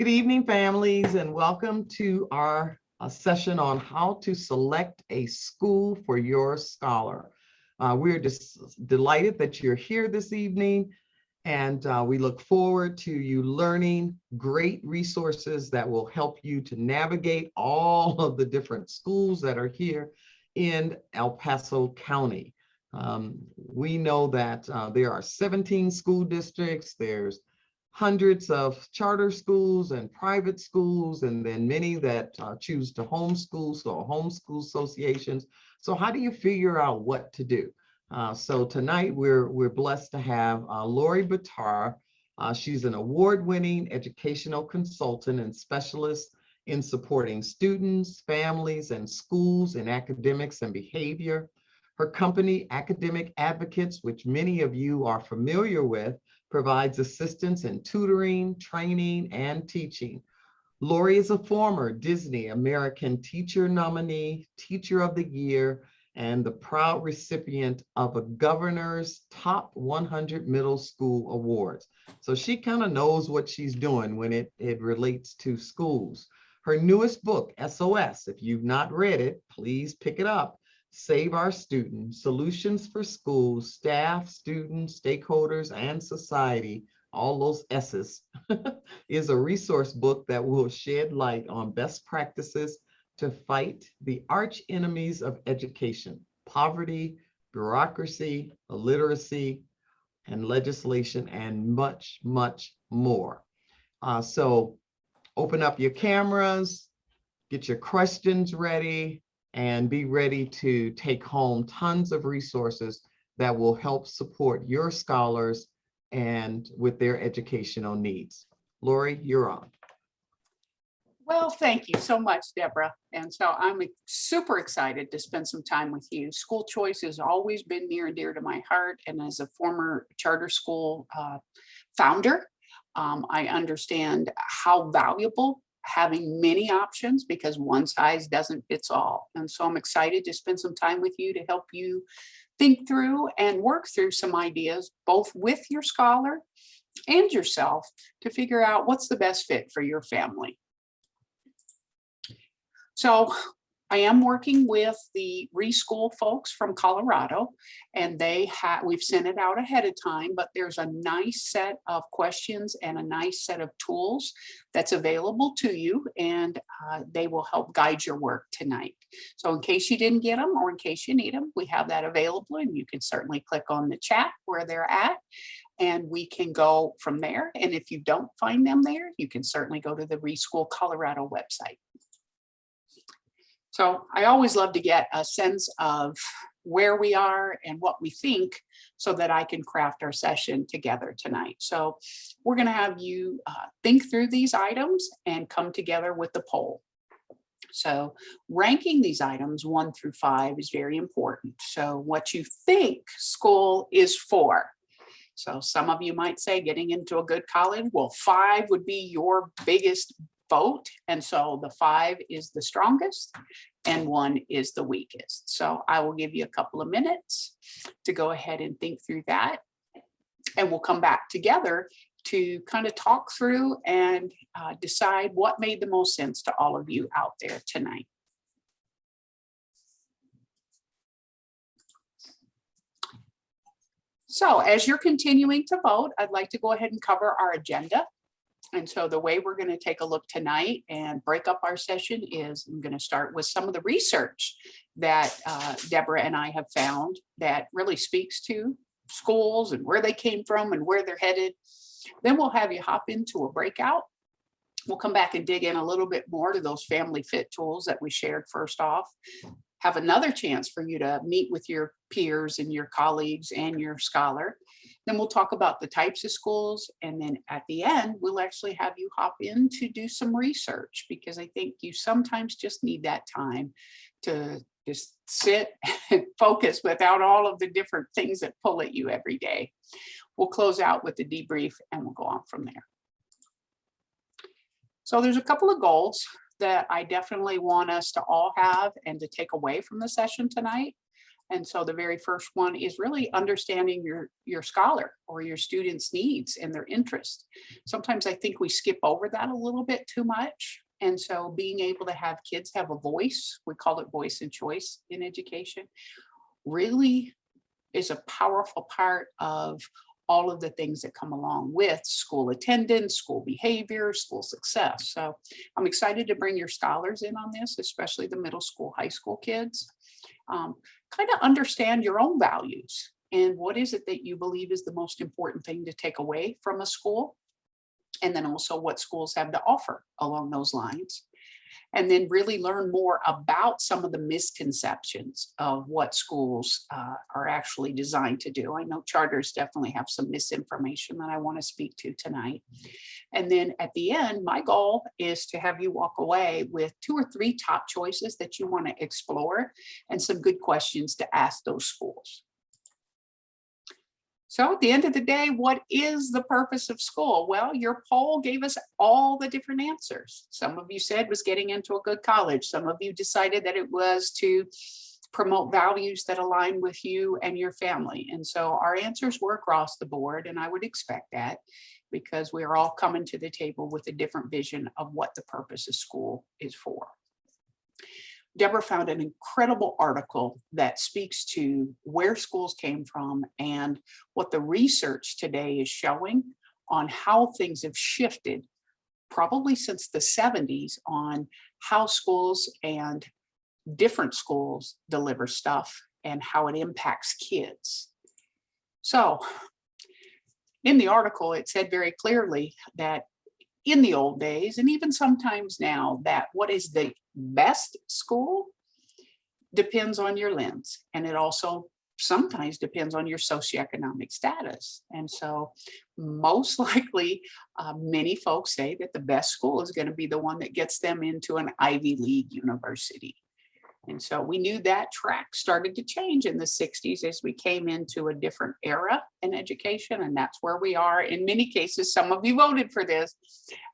Good evening, families, and welcome to our session on how to select a school for your scholar. We're just delighted that you're here this evening, and we look forward to you learning great resources that will help you to navigate all of the different schools that are here in El Paso County. We know that there are 17 school districts. There's hundreds of charter schools and private schools, and then many that choose to homeschool, so homeschool associations. So how do you figure out what to do? So tonight we're blessed to have Lori Bitar. She's an award-winning educational consultant and specialist in supporting students, families, and schools in academics and behavior. Her company, Academic Advocates, which many of you are familiar with, provides assistance in tutoring, training, and teaching. Lori is a former Disney American Teacher nominee, Teacher of the Year, and the proud recipient of a governor's top 100 middle school awards. So she kind of knows what she's doing when it relates to schools. Her newest book, SOS, if you've not read it, please pick it up. Save Our Students, Solutions for Schools, Staff, Students, Stakeholders, and Society, all those S's, is a resource book that will shed light on best practices to fight the arch enemies of education: poverty, bureaucracy, illiteracy, and legislation, and much, much more. So open up your cameras, get your questions ready, and be ready to take home tons of resources that will help support your scholars and with their educational needs. Lori, you're on. Well, thank you so much, Deborah. And so I'm super excited to spend some time with you. School choice has always been near and dear to my heart. And as a former charter school founder, I understand how valuable having many options, because one size doesn't fit all. And so I'm excited to spend some time with you to help you think through and work through some ideas, both with your scholar and yourself, to figure out what's the best fit for your family. So I am working with the Reschool folks from Colorado, and we've sent it out ahead of time, but there's a nice set of questions and a nice set of tools that's available to you, and they will help guide your work tonight. So in case you didn't get them, or in case you need them, we have that available, and you can certainly click on the chat where they're at, and we can go from there. And if you don't find them there, you can certainly go to the Reschool Colorado website. So I always love to get a sense of where we are and what we think, so that I can craft our session together tonight. So we're going to have you think through these items and come together with the poll. So ranking these items 1 through 5 is very important. So what you think school is for. So some of you might say getting into a good college. Well, 5 would be your biggest vote. And so the 5 is the strongest and 1 is the weakest. So I will give you a couple of minutes to go ahead and think through that. And we'll come back together to kind of talk through and decide what made the most sense to all of you out there tonight. So as you're continuing to vote, I'd like to go ahead and cover our agenda. And so the way we're going to take a look tonight and break up our session is I'm going to start with some of the research that Deborah and I have found that really speaks to schools and where they came from and where they're headed. Then we'll have you hop into a breakout. We'll come back and dig in a little bit more to those family fit tools that we shared first off. Have another chance for you to meet with your peers and your colleagues and your scholar. Then we'll talk about the types of schools. And then at the end, we'll actually have you hop in to do some research, because I think you sometimes just need that time to just sit and focus without all of the different things that pull at you every day. We'll close out with the debrief and we'll go on from there. So there's a couple of goals that I definitely want us to all have and to take away from the session tonight. And so the very first one is really understanding your scholar or your student's needs and their interests. Sometimes I think we skip over that a little bit too much. And so being able to have kids have a voice, we call it voice and choice in education, really is a powerful part of all of the things that come along with school attendance, school behavior, school success. So I'm excited to bring your scholars in on this, especially the middle school, high school kids. Kind of understand your own values and what is it that you believe is the most important thing to take away from a school, and then also what schools have to offer along those lines. And then really learn more about some of the misconceptions of what schools are actually designed to do. I know charters definitely have some misinformation that I want to speak to tonight. And then at the end, my goal is to have you walk away with 2 or 3 top choices that you want to explore and some good questions to ask those schools. So at the end of the day, what is the purpose of school? Well, your poll gave us all the different answers. Some of you said was getting into a good college. Some of you decided that it was to promote values that align with you and your family. And so our answers were across the board, and I would expect that because we are all coming to the table with a different vision of what the purpose of school is for. Deborah found an incredible article that speaks to where schools came from and what the research today is showing on how things have shifted, probably since the 70s, on how schools and different schools deliver stuff and how it impacts kids. So in the article, it said very clearly that in the old days, and even sometimes now, that what is the best school depends on your lens. And it also sometimes depends on your socioeconomic status. And so most likely, many folks say that the best school is going to be the one that gets them into an Ivy League university. And so we knew that track started to change in the 60s as we came into a different era in education. And that's where we are. In many cases, some of you voted for this.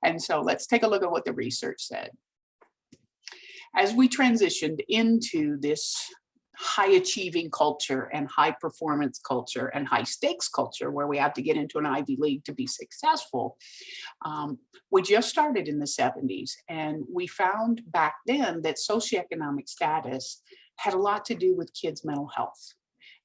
And so let's take a look at what the research said. As we transitioned into this high achieving culture and high performance culture and high stakes culture where we have to get into an Ivy League to be successful, we just started in the 70s, and we found back then that socioeconomic status had a lot to do with kids' mental health.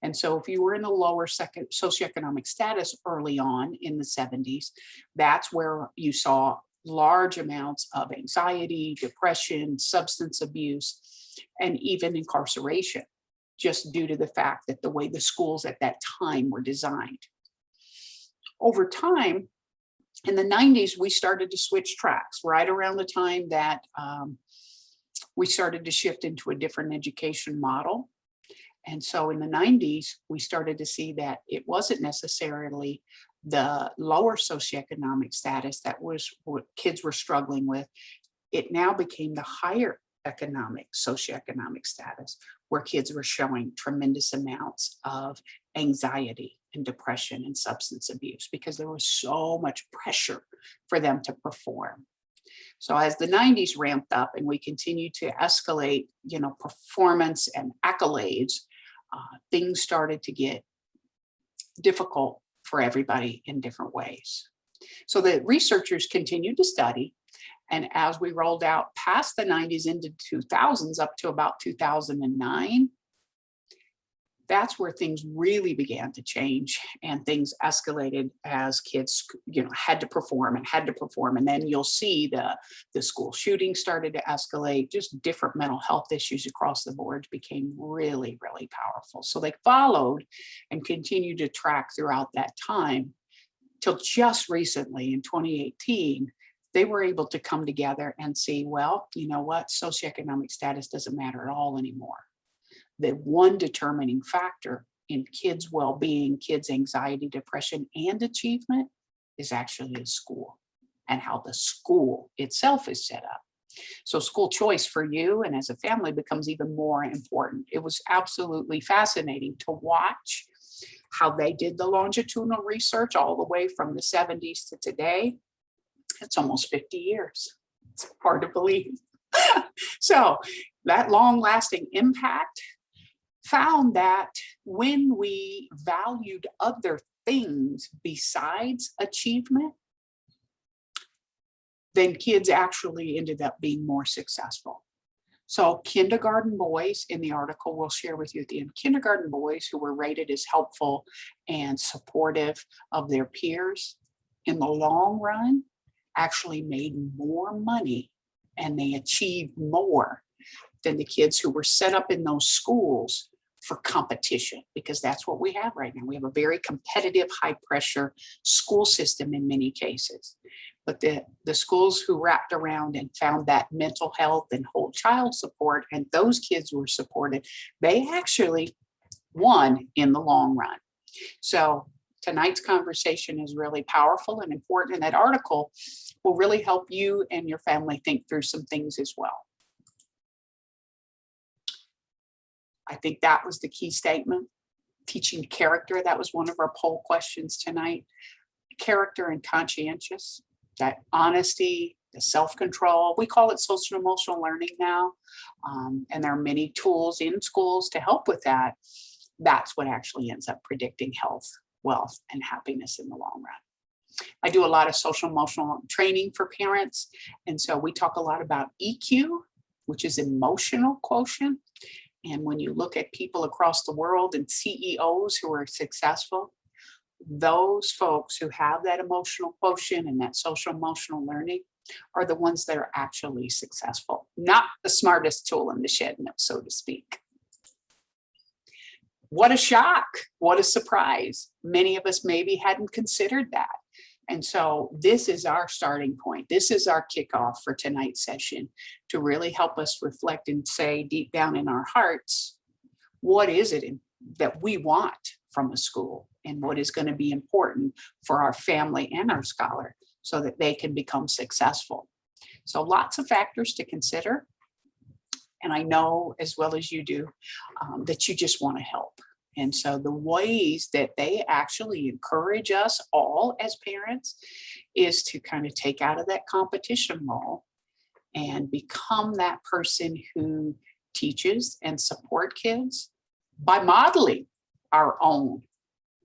And so if you were in the lower socioeconomic status early on in the 70s, that's where you saw large amounts of anxiety, depression, substance abuse, and even incarceration, just due to the fact that the way the schools at that time were designed. Over time, in the 90s, we started to switch tracks right around the time that we started to shift into a different education model. And so in the 90s, we started to see that it wasn't necessarily the lower socioeconomic status that was what kids were struggling with. It now became the higher socioeconomic status, where kids were showing tremendous amounts of anxiety and depression and substance abuse because there was so much pressure for them to perform. So as the 90s ramped up and we continued to escalate, performance and accolades, things started to get difficult for everybody in different ways. So the researchers continued to study. And as we rolled out past the 90s into 2000s up to about 2009, that's where things really began to change and things escalated as kids, had to perform. And then you'll see the school shooting started to escalate, just different mental health issues across the board became really, really powerful. So they followed and continued to track throughout that time till just recently in 2018, they were able to come together and see, well, you know what, socioeconomic status doesn't matter at all anymore. The one determining factor in kids' well-being, kids' anxiety, depression, and achievement is actually the school and how the school itself is set up. So school choice for you and as a family becomes even more important. It was absolutely fascinating to watch how they did the longitudinal research all the way from the 70s to today. It's almost 50 years. It's hard to believe. So that long-lasting impact found that when we valued other things besides achievement, then kids actually ended up being more successful. So kindergarten boys, in the article we'll share with you at the end, kindergarten boys who were rated as helpful and supportive of their peers, in the long run, actually made more money and they achieved more than the kids who were set up in those schools for competition, because that's what we have right now. We have a very competitive, high pressure school system in many cases. But the schools who wrapped around and found that mental health and whole child support, and those kids were supported, they actually won in the long run. So tonight's conversation is really powerful and important, and that article will really help you and your family think through some things as well. I think that was the key statement. Teaching character, that was one of our poll questions tonight. Character and conscientious, that honesty, the self-control. We call it social emotional learning now. And there are many tools in schools to help with that. That's what actually ends up predicting health, wealth, and happiness in the long run. I do a lot of social emotional training for parents. And so we talk a lot about EQ, which is emotional quotient. And when you look at people across the world and CEOs who are successful, those folks who have that emotional quotient and that social emotional learning are the ones that are actually successful, not the smartest tool in the shed, so to speak. What a shock. What a surprise. Many of us maybe hadn't considered that. And so this is our starting point. This is our kickoff for tonight's session to really help us reflect and say deep down in our hearts, what is it that we want from a school and what is going to be important for our family and our scholar so that they can become successful. So lots of factors to consider. And I know as well as you do that you just want to help. And so the ways that they actually encourage us all as parents is to kind of take out of that competition role and become that person who teaches and support kids by modeling our own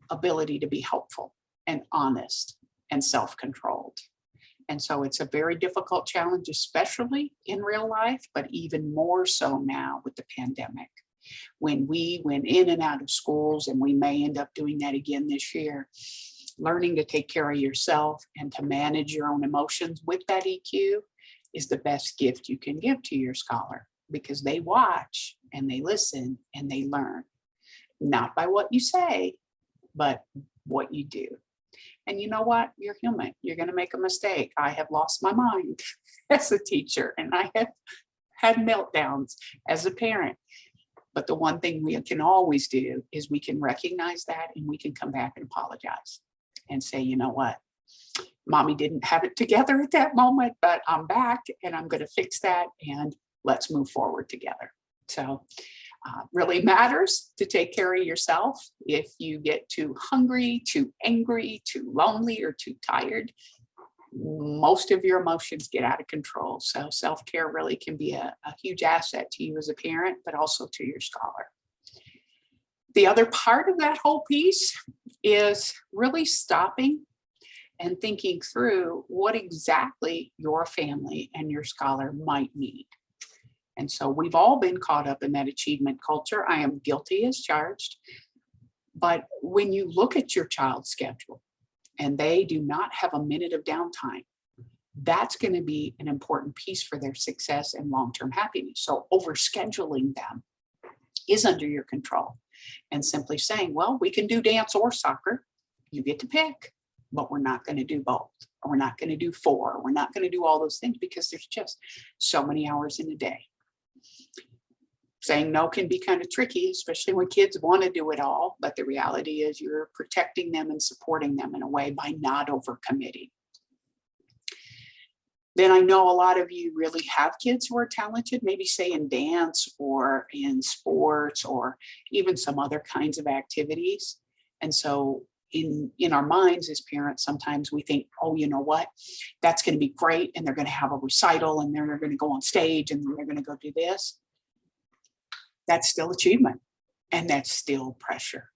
ability to be helpful and honest and self-controlled. And so it's a very difficult challenge, especially in real life, but even more so now with the pandemic. When we went in and out of schools, and we may end up doing that again this year, learning to take care of yourself and to manage your own emotions with that EQ is the best gift you can give to your scholar, because they watch and they listen and they learn, not by what you say, but what you do. And you know what? You're human. You're going to make a mistake. I have lost my mind as a teacher, and I have had meltdowns as a parent. But the one thing we can always do is we can recognize that, and we can come back and apologize and say, you know what? Mommy didn't have it together at that moment, but I'm back and I'm going to fix that, and let's move forward together. So really matters to take care of yourself. If you get too hungry, too angry, too lonely, or too tired, most of your emotions get out of control. So self-care really can be a huge asset to you as a parent, but also to your scholar. The other part of that whole piece is really stopping and thinking through what exactly your family and your scholar might need. And so we've all been caught up in that achievement culture. I am guilty as charged. But when you look at your child's schedule and they do not have a minute of downtime, that's going to be an important piece for their success and long-term happiness. So overscheduling them is under your control. And simply saying, well, we can do dance or soccer. You get to pick, but we're not going to do both. Or we're not going to do 4. We're not going to do all those things because there's just so many hours in a day. Saying no can be kind of tricky, especially when kids want to do it all. But the reality is you're protecting them and supporting them in a way by not overcommitting. Then I know a lot of you really have kids who are talented, maybe say in dance or in sports or even some other kinds of activities. And so in our minds as parents, sometimes we think, oh, you know what, that's going to be great. And they're going to have a recital and they're going to go on stage and they're going to go do this. That's still achievement. And that's still pressure.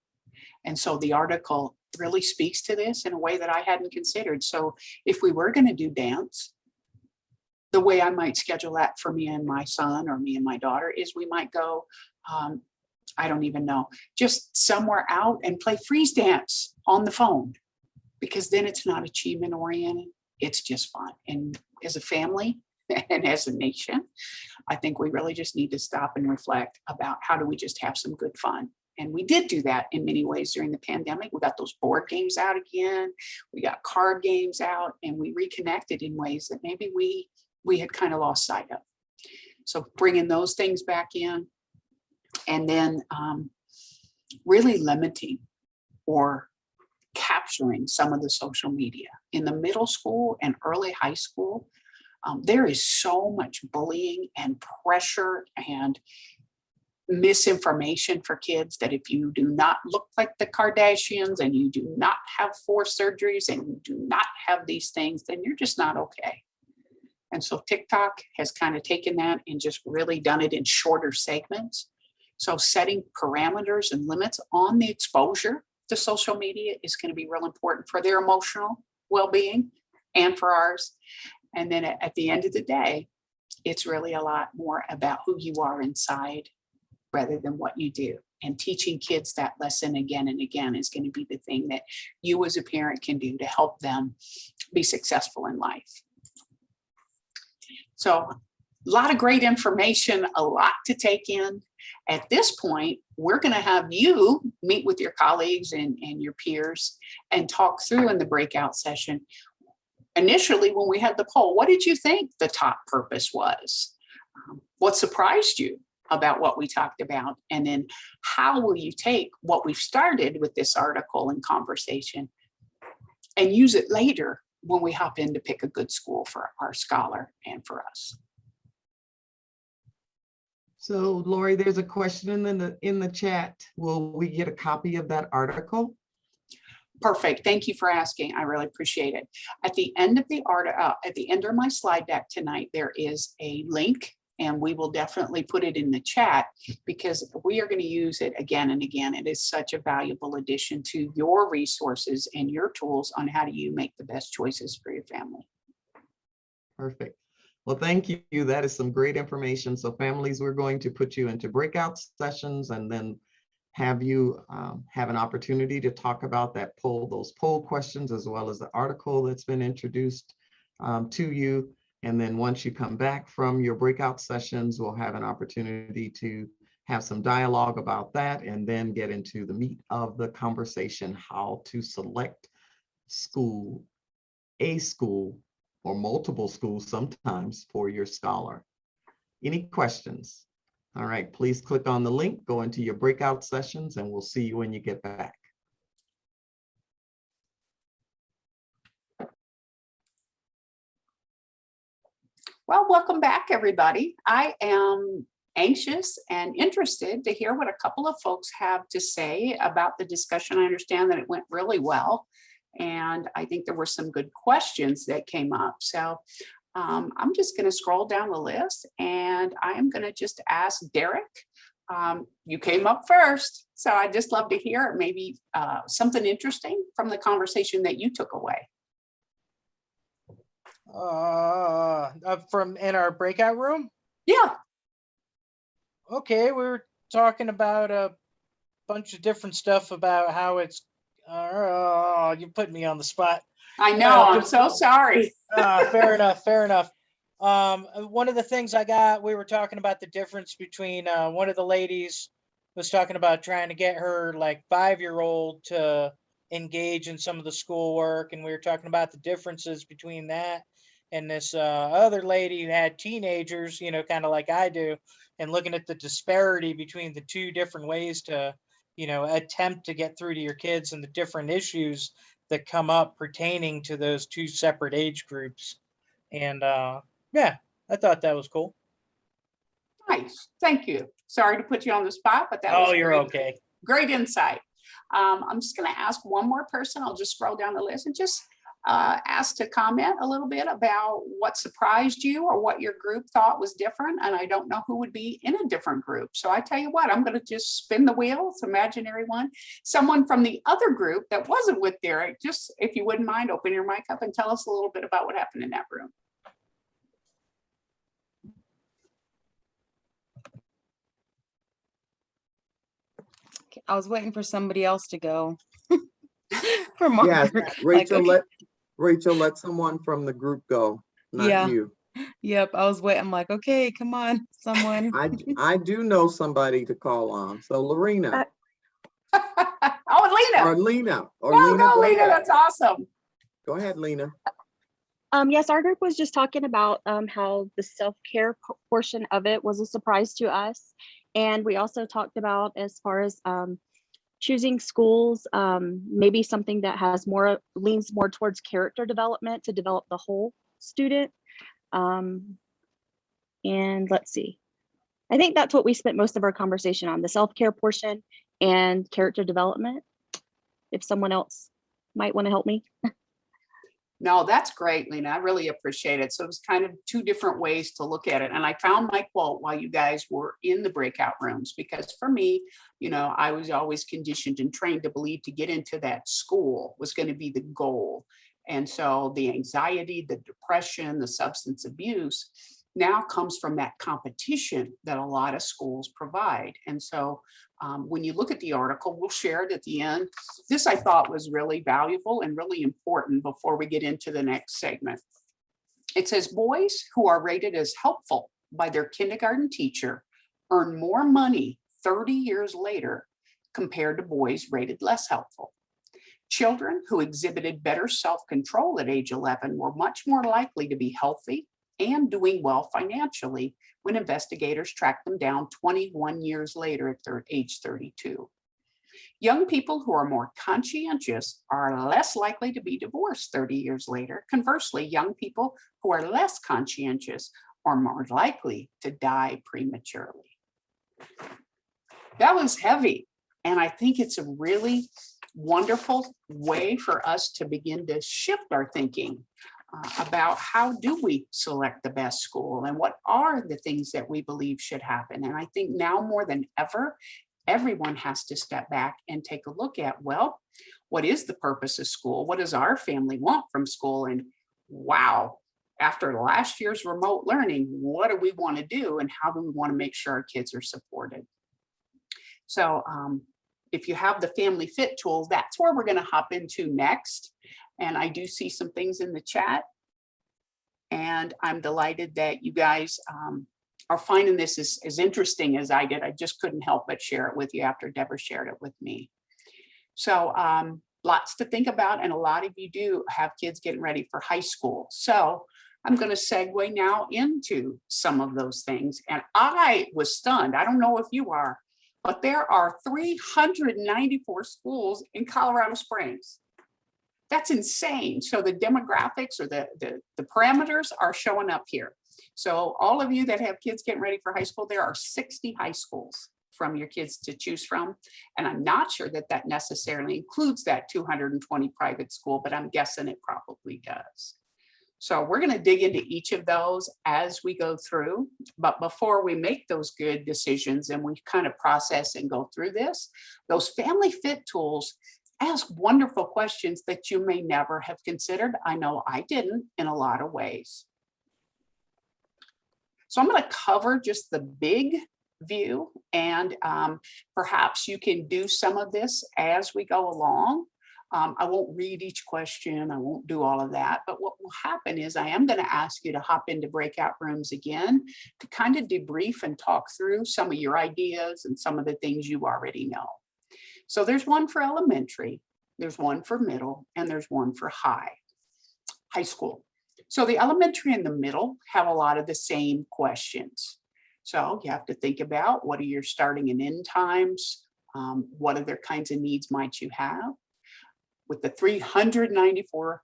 And so the article really speaks to this in a way that I hadn't considered. So if we were going to do dance, the way I might schedule that for me and my son or me and my daughter is we might go, I don't even know, just somewhere out and play freeze dance on the phone, because then it's not achievement oriented. It's just fun. And as a family and as a nation, I think we really just need to stop and reflect about how do we just have some good fun. And we did do that in many ways during the pandemic. We got those board games out again. We got card games out, and we reconnected in ways that maybe we had kind of lost sight of. So bringing those things back in, and then really limiting or capturing some of the social media. In the middle school and early high school, there is so much bullying and pressure and misinformation for kids that if you do not look like the Kardashians and you do not have 4 surgeries and you do not have these things, then you're just not okay. And so TikTok has kind of taken that and just really done it in shorter segments. So setting parameters and limits on the exposure to social media is going to be real important for their emotional well-being and for ours. And then at the end of the day, it's really a lot more about who you are inside rather than what you do. And teaching kids that lesson again and again is going to be the thing that you as a parent can do to help them be successful in life. So a lot of great information, a lot to take in. At this point, we're going to have you meet with your colleagues and your peers and talk through in the breakout session. Initially, when we had the poll, what did you think the top purpose was? What surprised you about what we talked about? And then how will you take what we've started with this article and conversation and use it later when we hop in to pick a good school for our scholar and for us? So Lori, there's a question in the chat. Will we get a copy of that article? Perfect. Thank you for asking. I really appreciate it. At the end of the at the end of my slide deck tonight, there is a link, and we will definitely put it in the chat because we are going to use it again and again. It is such a valuable addition to your resources and your tools on how do you make the best choices for your family. Perfect. Well, thank you. That is some great information. So families, we're going to put you into breakout sessions and then have you have an opportunity to talk about those poll questions, as well as the article that's been introduced to you. And then once you come back from your breakout sessions, we'll have an opportunity to have some dialogue about that and then get into the meat of the conversation, how to select a school or multiple schools sometimes for your scholar. Any questions? All right, please click on the link, go into your breakout sessions, and we'll see you when you get back. Well, welcome back, everybody. I am anxious and interested to hear what a couple of folks have to say about the discussion. I understand that it went really well, and I think there were some good questions that came up. So I'm just going to scroll down the list, and I am going to just ask Derek. You came up first, so I'd just love to hear maybe something interesting from the conversation that you took away. From in our breakout room? Yeah. Okay, we were talking about a bunch of different stuff about how it's, you put me on the spot. I know, I'm so sorry. Fair enough, fair enough. One of the things we were talking about the difference between one of the ladies was talking about trying to get her like 5-year-old to engage in some of the schoolwork, and we were talking about the differences between that and this other lady who had teenagers, kind of like I do, and looking at the disparity between the two different ways to, attempt to get through to your kids and the different issues that come up pertaining to those two separate age groups. And yeah, I thought that was cool. Nice, thank you. Sorry to put you on the spot, but that was you're great, okay. Great insight. I'm just going to ask one more person. I'll just scroll down the list and just asked to comment a little bit about what surprised you or what your group thought was different. And I don't know who would be in a different group. So I tell you what, I'm going to just spin the wheel. It's imaginary one. Someone from the other group that wasn't with Derek, just if you wouldn't mind, open your mic up and tell us a little bit about what happened in that room. I was waiting for somebody else to go. For Mark. Yes, Rachel, Like, Rachel, let someone from the group go, not Yeah. you. Yep, I was waiting. I'm like, okay, come on, someone. I do know somebody to call on. So Lorena Oh, Lena. or Lena or Go, Lena, go, go Lena. ahead. That's awesome. Go ahead, Lena. Yes, our group was just talking about how the self-care portion of it was a surprise to us. And we also talked about as far as choosing schools, maybe something that has leans more towards character development to develop the whole student. And let's see, I think that's what we spent most of our conversation on, the self-care portion and character development. If someone else might want to help me. No, that's great, Lena. I really appreciate it. So it was kind of two different ways to look at it. And I found my quote while you guys were in the breakout rooms, because for me, you know, I was always conditioned and trained to believe to get into that school was going to be the goal. And so the anxiety, the depression, the substance abuse now comes from that competition that a lot of schools provide. And so when you look at the article, we'll share it at the end. This I thought was really valuable and really important before we get into the next segment. It says boys who are rated as helpful by their kindergarten teacher earn more money 30 years later compared to boys rated less helpful. Children who exhibited better self-control at age 11 were much more likely to be healthy and doing well financially when investigators tracked them down 21 years later at age 32. Young people who are more conscientious are less likely to be divorced 30 years later. Conversely, young people who are less conscientious are more likely to die prematurely. That was heavy, and I think it's a really wonderful way for us to begin to shift our thinking about how do we select the best school and what are the things that we believe should happen. And I think now more than ever, everyone has to step back and take a look at, well, what is the purpose of school? What does our family want from school? And wow, after last year's remote learning, what do we want to do and how do we want to make sure our kids are supported? So if you have the Family Fit tool, that's where we're going to hop into next. And I do see some things in the chat. And I'm delighted that you guys are finding this as interesting as I did. I just couldn't help but share it with you after Deborah shared it with me. So lots to think about. And a lot of you do have kids getting ready for high school. So I'm going to segue now into some of those things. And I was stunned. I don't know if you are, but there are 394 schools in Colorado Springs. That's insane. So the demographics or the parameters are showing up here. So all of you that have kids getting ready for high school, there are 60 high schools from your kids to choose from. And I'm not sure that that necessarily includes that 220 private school, but I'm guessing it probably does. So we're going to dig into each of those as we go through. But before we make those good decisions and we kind of process and go through this, those Family Fit tools ask wonderful questions that you may never have considered. I know I didn't in a lot of ways. So I'm going to cover just the big view, and perhaps you can do some of this as we go along. I won't read each question. I won't do all of that. But what will happen is I am going to ask you to hop into breakout rooms again to kind of debrief and talk through some of your ideas and some of the things you already know. So there's one for elementary, there's one for middle, and there's one for high school. So the elementary and the middle have a lot of the same questions. So you have to think about what are your starting and end times? What other kinds of needs might you have? With the 394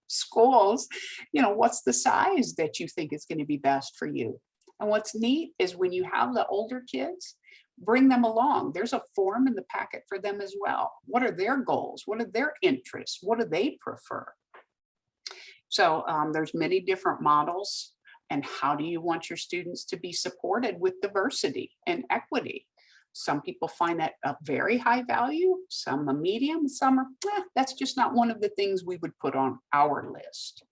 schools, you know, what's the size that you think is going to be best for you? And what's neat is when you have the older kids, bring them along. There's a form in the packet for them as well. What are their goals? What are their interests? What do they prefer? So there's many different models. And how do you want your students to be supported with diversity and equity? Some people find that a very high value, some a medium, some are, that's just not one of the things we would put on our list.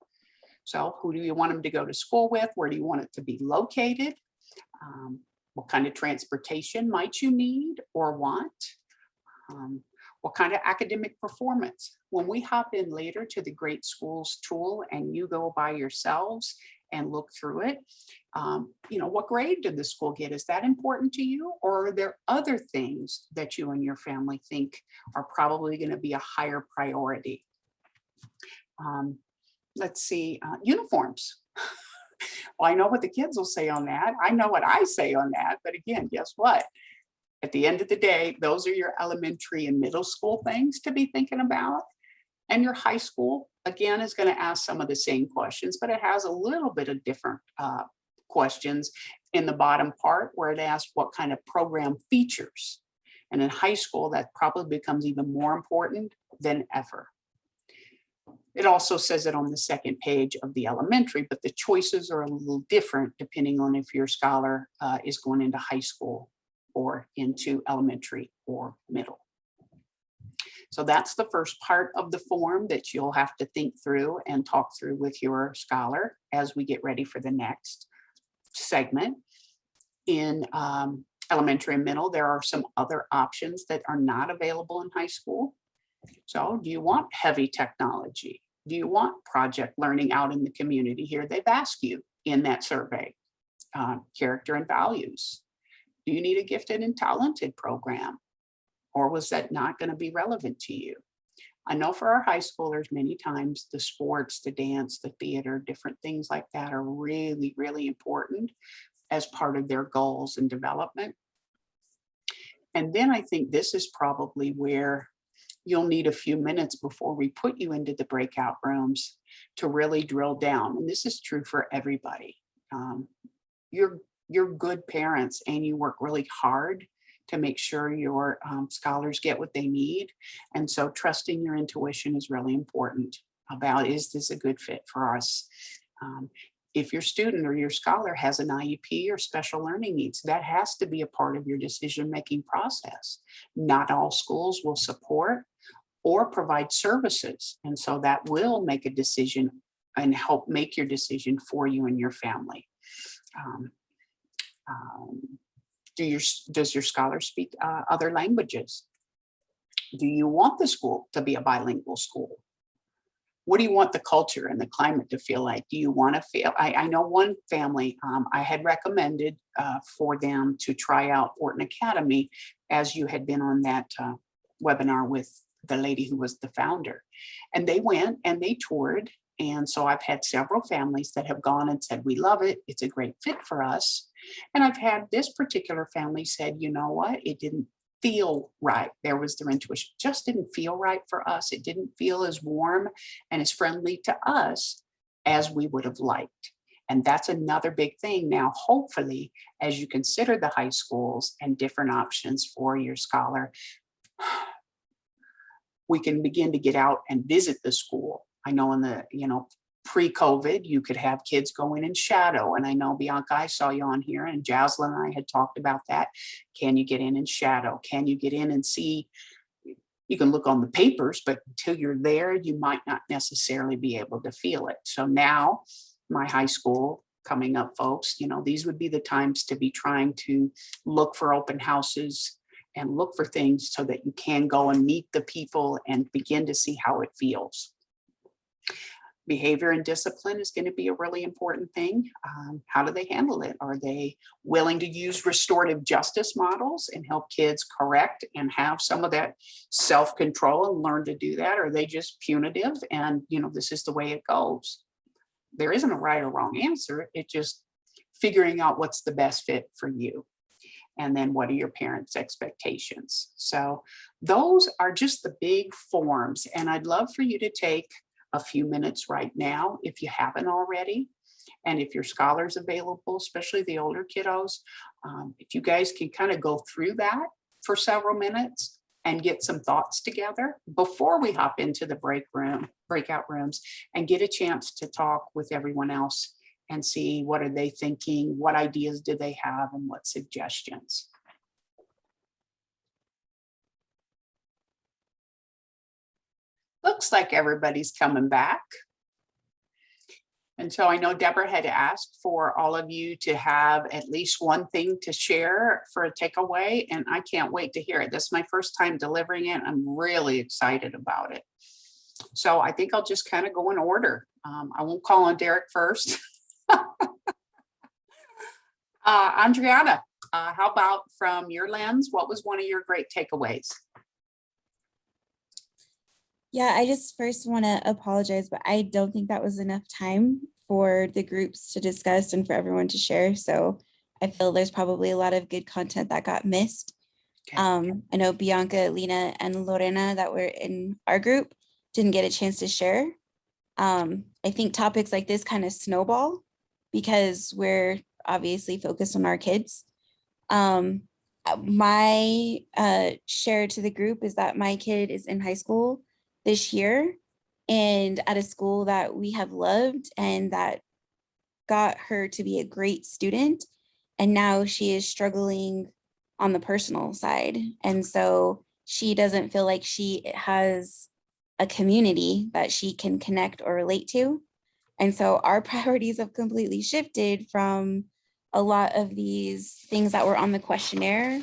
So who do you want them to go to school with? Where do you want it to be located? What kind of transportation might you need or want? What kind of academic performance? When we hop in later to the Great Schools tool and you go by yourselves and look through it, what grade did the school get? Is that important to you? Or are there other things that you and your family think are probably going to be a higher priority? Let's see, uniforms. Well, I know what the kids will say on that. I know what I say on that. But again, guess what? At the end of the day, those are your elementary and middle school things to be thinking about. And your high school, again, is going to ask some of the same questions, but it has a little bit of different questions in the bottom part where it asks what kind of program features. And in high school, that probably becomes even more important than ever. It also says it on the second page of the elementary, but the choices are a little different depending on if your scholar is going into high school or into elementary or middle. So that's the first part of the form that you'll have to think through and talk through with your scholar as we get ready for the next segment. In elementary and middle, there are some other options that are not available in high school. So do you want heavy technology? Do you want project learning out in the community? Here they've asked you in that survey, character and values. Do you need a gifted and talented program? Or was that not going to be relevant to you? I know for our high schoolers, many times the sports, the dance, the theater, different things like that are really, really important as part of their goals and development. And then I think this is probably where you'll need a few minutes before we put you into the breakout rooms to really drill down. And this is true for everybody. You're good parents and you work really hard to make sure your scholars get what they need. And so trusting your intuition is really important about, is this a good fit for us? If your student or your scholar has an IEP or special learning needs, that has to be a part of your decision-making process. Not all schools will support or provide services. And so that will make a decision and help make your decision for you and your family. Does your scholar speak other languages? Do you want the school to be a bilingual school? What do you want the culture and the climate to feel like? Do you want to feel, I know one family, I had recommended for them to try out Orton Academy, as you had been on that webinar with the lady who was the founder. And they went and they toured. And so I've had several families that have gone and said, we love it. It's a great fit for us. And I've had this particular family said, you know what, it didn't feel right. There was their intuition, just didn't feel right for us. It didn't feel as warm and as friendly to us as we would have liked. And that's another big thing. Now, hopefully, as you consider the high schools and different options for your scholar, we can begin to get out and visit the school. I know in the, pre-COVID, you could have kids go in and shadow. And I know, Bianca, I saw you on here, and Jaslyn and I had talked about that. Can you get in and shadow? Can you get in and see? You can look on the papers, but until you're there, you might not necessarily be able to feel it. So now, my high school coming up, folks, these would be the times to be trying to look for open houses and look for things so that you can go and meet the people and begin to see how it feels. Behavior and discipline is going to be a really important thing. How do they handle it? Are they willing to use restorative justice models and help kids correct and have some of that self-control and learn to do that? Or are they just punitive and, this is the way it goes? There isn't a right or wrong answer. It's just figuring out what's the best fit for you. And then what are your parents' expectations? So those are just the big forms. And I'd love for you to take a few minutes right now, if you haven't already. And if your scholar's available, especially the older kiddos, if you guys can kind of go through that for several minutes, and get some thoughts together before we hop into the breakout rooms, and get a chance to talk with everyone else and see what are they thinking, what ideas do they have, and what suggestions. Looks like everybody's coming back. And so I know Deborah had asked for all of you to have at least one thing to share for a takeaway, and I can't wait to hear it. This is my first time delivering it. I'm really excited about it. So I think I'll just kind of go in order. I won't call on Derek first. Andriana, how about from your lens, what was one of your great takeaways? Yeah, I just first want to apologize, but I don't think that was enough time for the groups to discuss and for everyone to share. So I feel there's probably a lot of good content that got missed. Okay. I know Bianca, Lena, and Lorena that were in our group didn't get a chance to share. I think topics like this kind of snowball because we're obviously focused on our kids. My share to the group is that my kid is in high school this year and at a school that we have loved and that got her to be a great student. And now she is struggling on the personal side. And so she doesn't feel like she has a community that she can connect or relate to. And so our priorities have completely shifted from a lot of these things that were on the questionnaire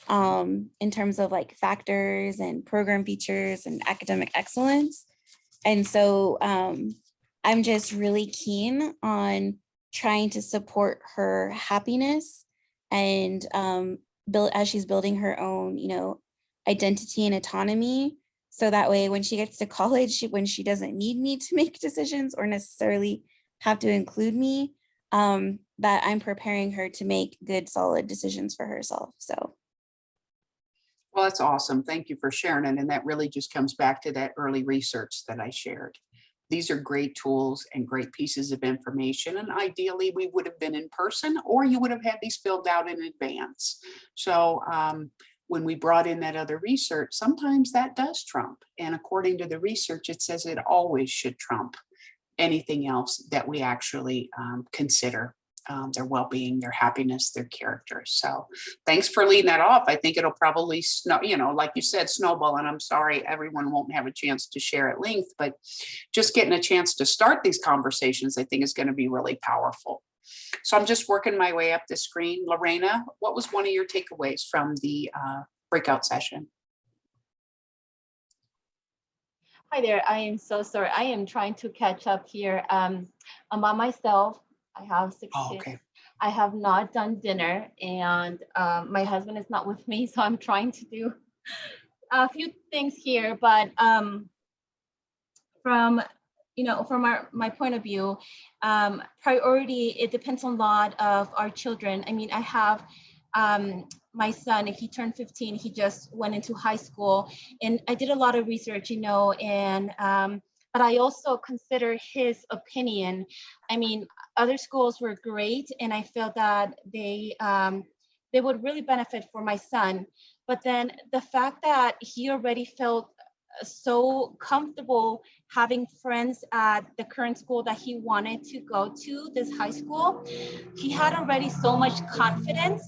in terms of like factors and program features and academic excellence. And so I'm just really keen on trying to support her happiness and as she's building her own, identity and autonomy. So that way, when she gets to college, when she doesn't need me to make decisions or necessarily have to include me, that I'm preparing her to make good, solid decisions for herself. So. Well, that's awesome. Thank you for sharing it. And that really just comes back to that early research that I shared. These are great tools and great pieces of information. And ideally, we would have been in person or you would have had these filled out in advance. So when we brought in that other research, sometimes that does trump. And according to the research, it says it always should trump anything else that we actually consider. Their well-being, their happiness, their character. So thanks for leading that off. I think it'll probably snow, like you said, snowball. And I'm sorry, everyone won't have a chance to share at length, but just getting a chance to start these conversations, I think is going to be really powerful. So I'm just working my way up the screen. Lorena, what was one of your takeaways from the breakout session? Hi there. I am so sorry. I am trying to catch up here. I'm by myself. I have 6 kids. Okay. I have not done dinner and my husband is not with me. So I'm trying to do a few things here, but from my point of view, priority, it depends on a lot of our children. I mean, I have my son, if he turned 15, he just went into high school and I did a lot of research, but I also consider his opinion. I mean, other schools were great, and I felt that they would really benefit for my son. But then the fact that he already felt so comfortable having friends at the current school that he wanted to go to, this high school, he had already so much confidence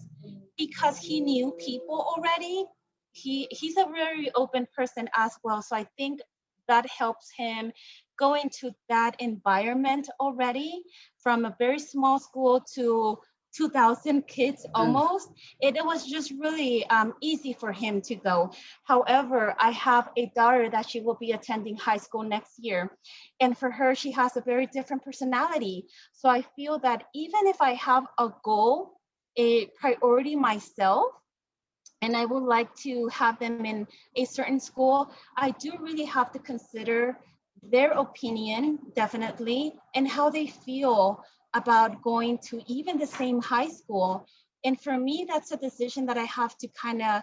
because he knew people already. He's a very open person as well. So I think that helps him go into that environment already from a very small school to 2,000 kids almost. It was just really easy for him to go. However, I have a daughter that she will be attending high school next year. And for her, she has a very different personality. So I feel that even if I have a goal, a priority myself, and I would like to have them in a certain school, I do really have to consider their opinion, definitely, and how they feel about going to even the same high school. And for me, that's a decision that I have to kind of,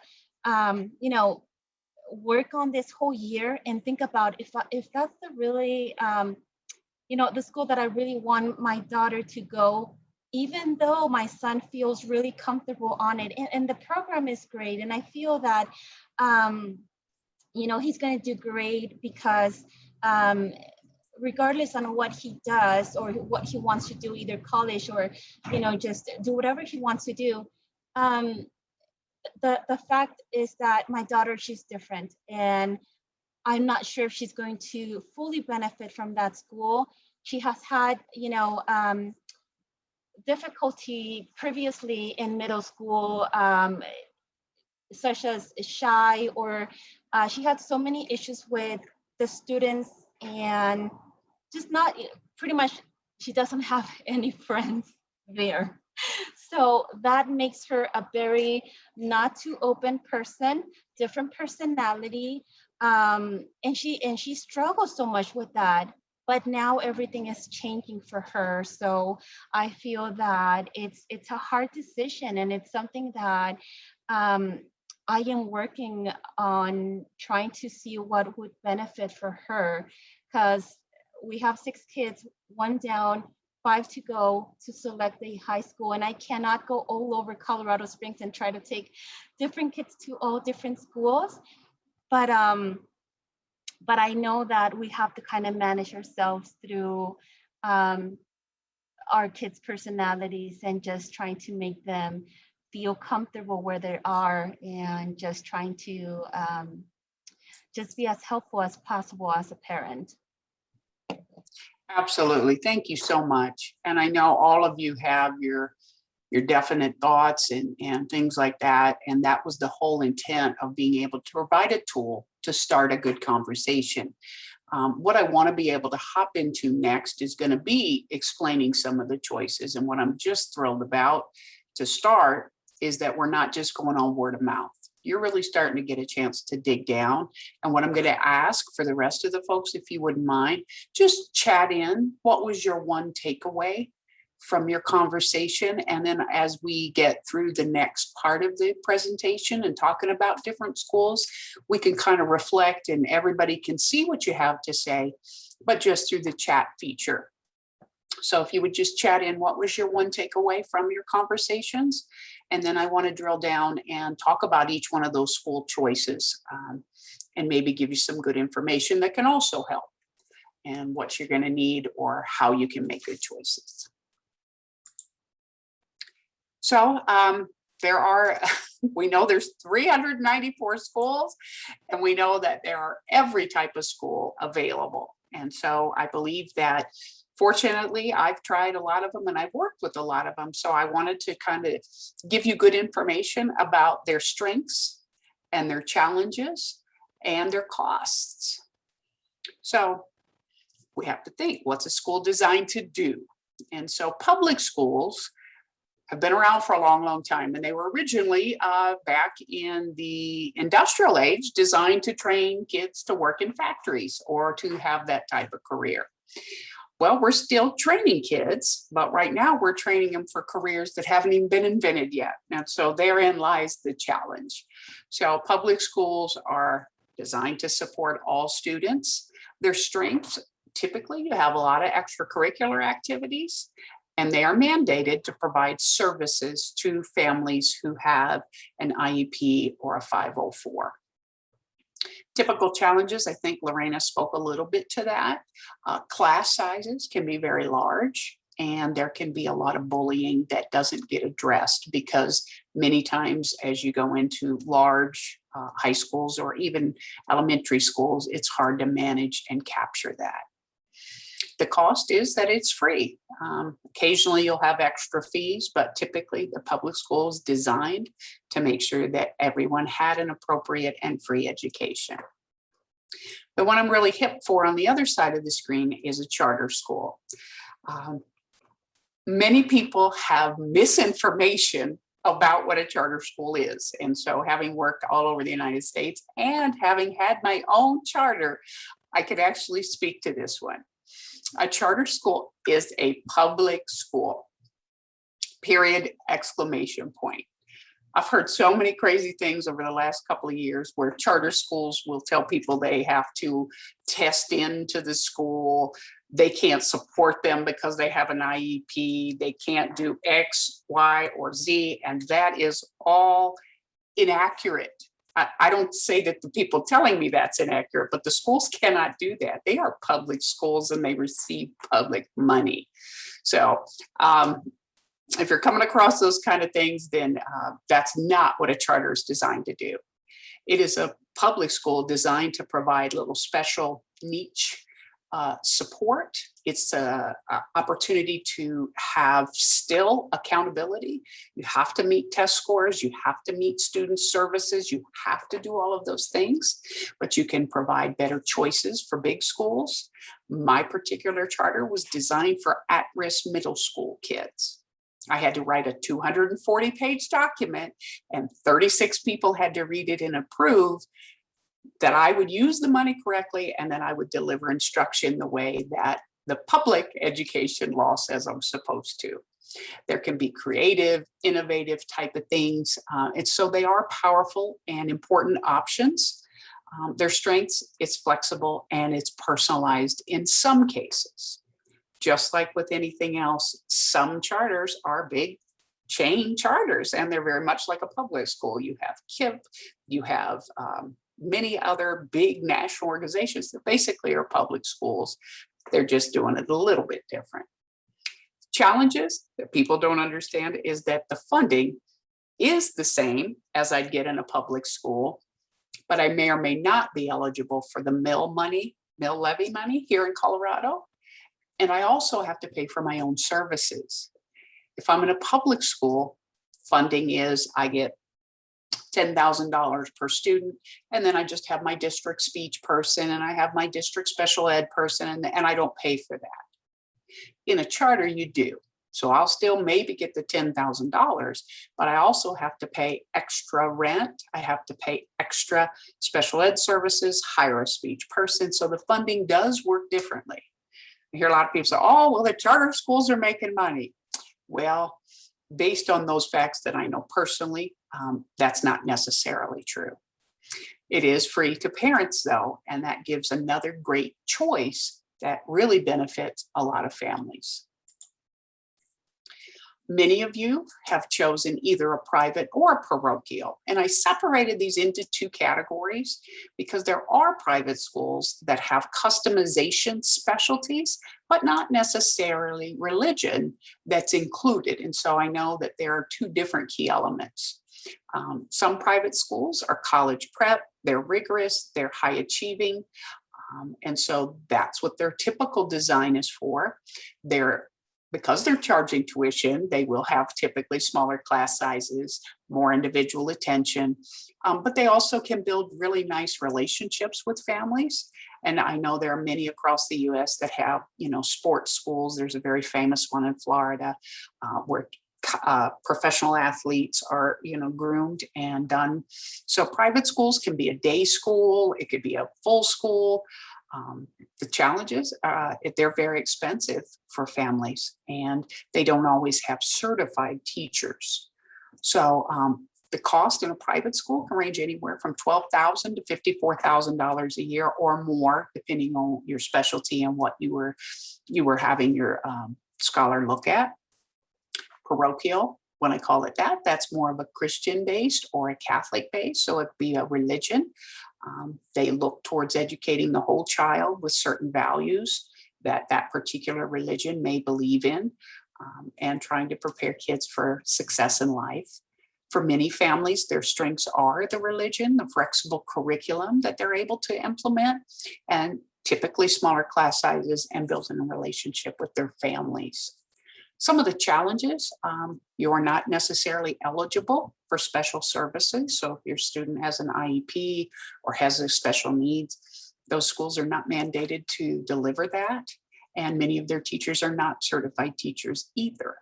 work on this whole year and think about if that's the really, the school that I really want my daughter to go, even though my son feels really comfortable on it. And the program is great. And I feel that he's going to do great because regardless on what he does or what he wants to do, either college or, just do whatever he wants to do. The fact is that my daughter, she's different, and I'm not sure if she's going to fully benefit from that school. She has had, difficulty previously in middle school, such as shy, or she had so many issues with the students, and just not pretty much, she doesn't have any friends there. So that makes her a very not too open person, different personality. And she struggles so much with that. But now everything is changing for her. So I feel that it's a hard decision, and it's something that I am working on trying to see what would benefit for her, because we have 6 kids, 1 down, 5 to go to select a high school. And I cannot go all over Colorado Springs and try to take different kids to all different schools. But I know that we have to kind of manage ourselves through our kids' personalities and just trying to make them feel comfortable where they are, and just trying to just be as helpful as possible as a parent. Absolutely. Thank you so much. And I know all of you have your definite thoughts and things like that. And that was the whole intent of being able to provide a tool to start a good conversation. What I want to be able to hop into next is going to be explaining some of the choices. And what I'm just thrilled about to start is that we're not just going on word of mouth. You're really starting to get a chance to dig down. And what I'm going to ask for the rest of the folks, if you wouldn't mind, just chat in. What was your one takeaway from your conversation? And then as we get through the next part of the presentation and talking about different schools, we can kind of reflect and everybody can see what you have to say, but just through the chat feature. So if you would just chat in, what was your one takeaway from your conversations? And then I want to drill down and talk about each one of those school choices, and maybe give you some good information that can also help, and what you're going to need or how you can make good choices. So we know there's 394 schools, and we know that there are every type of school available. And so I believe that fortunately, I've tried a lot of them and I've worked with a lot of them. So I wanted to kind of give you good information about their strengths and their challenges and their costs. So we have to think, what's a school designed to do? And so public schools have been around for a long, long time. And they were originally back in the industrial age designed to train kids to work in factories or to have that type of career. Well, we're still training kids, but right now we're training them for careers that haven't even been invented yet. And so therein lies the challenge. So public schools are designed to support all students. Their strengths, typically you have a lot of extracurricular activities, and they are mandated to provide services to families who have an IEP or a 504. Typical challenges, I think Lorena spoke a little bit to that. Class sizes can be very large, and there can be a lot of bullying that doesn't get addressed because many times as you go into large high schools or even elementary schools, it's hard to manage and capture that. The cost is that it's free. Occasionally you'll have extra fees, but typically the public school is designed to make sure that everyone had an appropriate and free education. The one I'm really hip for on the other side of the screen is a charter school. Many people have misinformation about what a charter school is. And so having worked all over the United States and having had my own charter, I could actually speak to this one. A charter school is a public school, period, exclamation point. I've heard so many crazy things over the last couple of years where charter schools will tell people they have to test into the school. They can't support them because they have an IEP. They can't do X, Y, or Z. And that is all inaccurate. I don't say that the people telling me that's inaccurate, but the schools cannot do that. They are public schools and they receive public money. So if you're coming across those kind of things, then that's not what a charter is designed to do. It is a public school designed to provide little special niche support. It's an opportunity to have still accountability. You have to meet test scores. You have to meet student services. You have to do all of those things, but you can provide better choices for big schools. My particular charter was designed for at-risk middle school kids. I had to write a 240-page document and 36 people had to read it and approve that I would use the money correctly, and then I would deliver instruction the way that the public education law says I'm supposed to. There can be creative, innovative type of things. And so they are powerful and important options. Their strengths, it's flexible and it's personalized in some cases. Just like with anything else, some charters are big chain charters and they're very much like a public school. You have KIPP, you have many other big national organizations that basically are public schools. They're just doing it a little bit different. Challenges that people don't understand is that the funding is the same as I'd get in a public school, but I may or may not be eligible for the mill levy money here in Colorado. And I also have to pay for my own services. If I'm in a public school, funding is I get $10,000 per student. And then I just have my district speech person and I have my district special ed person and I don't pay for that. In a charter, you do. So I'll still maybe get the $10,000, but I also have to pay extra rent. I have to pay extra special ed services, hire a speech person. So the funding does work differently. I hear a lot of people say, oh, well, the charter schools are making money. Well, based on those facts that I know personally, that's not necessarily true. It is free to parents though, and that gives another great choice that really benefits a lot of families. Many of you have chosen either a private or a parochial, and I separated these into two categories because there are private schools that have customization specialties, but not necessarily religion that's included. And so I know that there are two different key elements. Some private schools are college prep, they're rigorous, they're high achieving. And so that's what their typical design is for. Because they're charging tuition, they will have typically smaller class sizes, more individual attention, but they also can build really nice relationships with families. And I know there are many across the US that have, sports schools. There's a very famous one in Florida where professional athletes are, groomed and done. So private schools can be a day school, it could be a full school. The challenges, they're very expensive for families and they don't always have certified teachers. So the cost in a private school can range anywhere from $12,000 to $54,000 a year or more, depending on your specialty and what you were having your scholar look at. Parochial, when I call it that, that's more of a Christian based or a Catholic based, so it'd be a religion. They look towards educating the whole child with certain values that that particular religion may believe in, and trying to prepare kids for success in life. For many families, their strengths are the religion, the flexible curriculum that they're able to implement, and typically smaller class sizes and building a relationship with their families. Some of the challenges, you are not necessarily eligible for special services. So if your student has an IEP or has a special needs, those schools are not mandated to deliver that. And many of their teachers are not certified teachers either.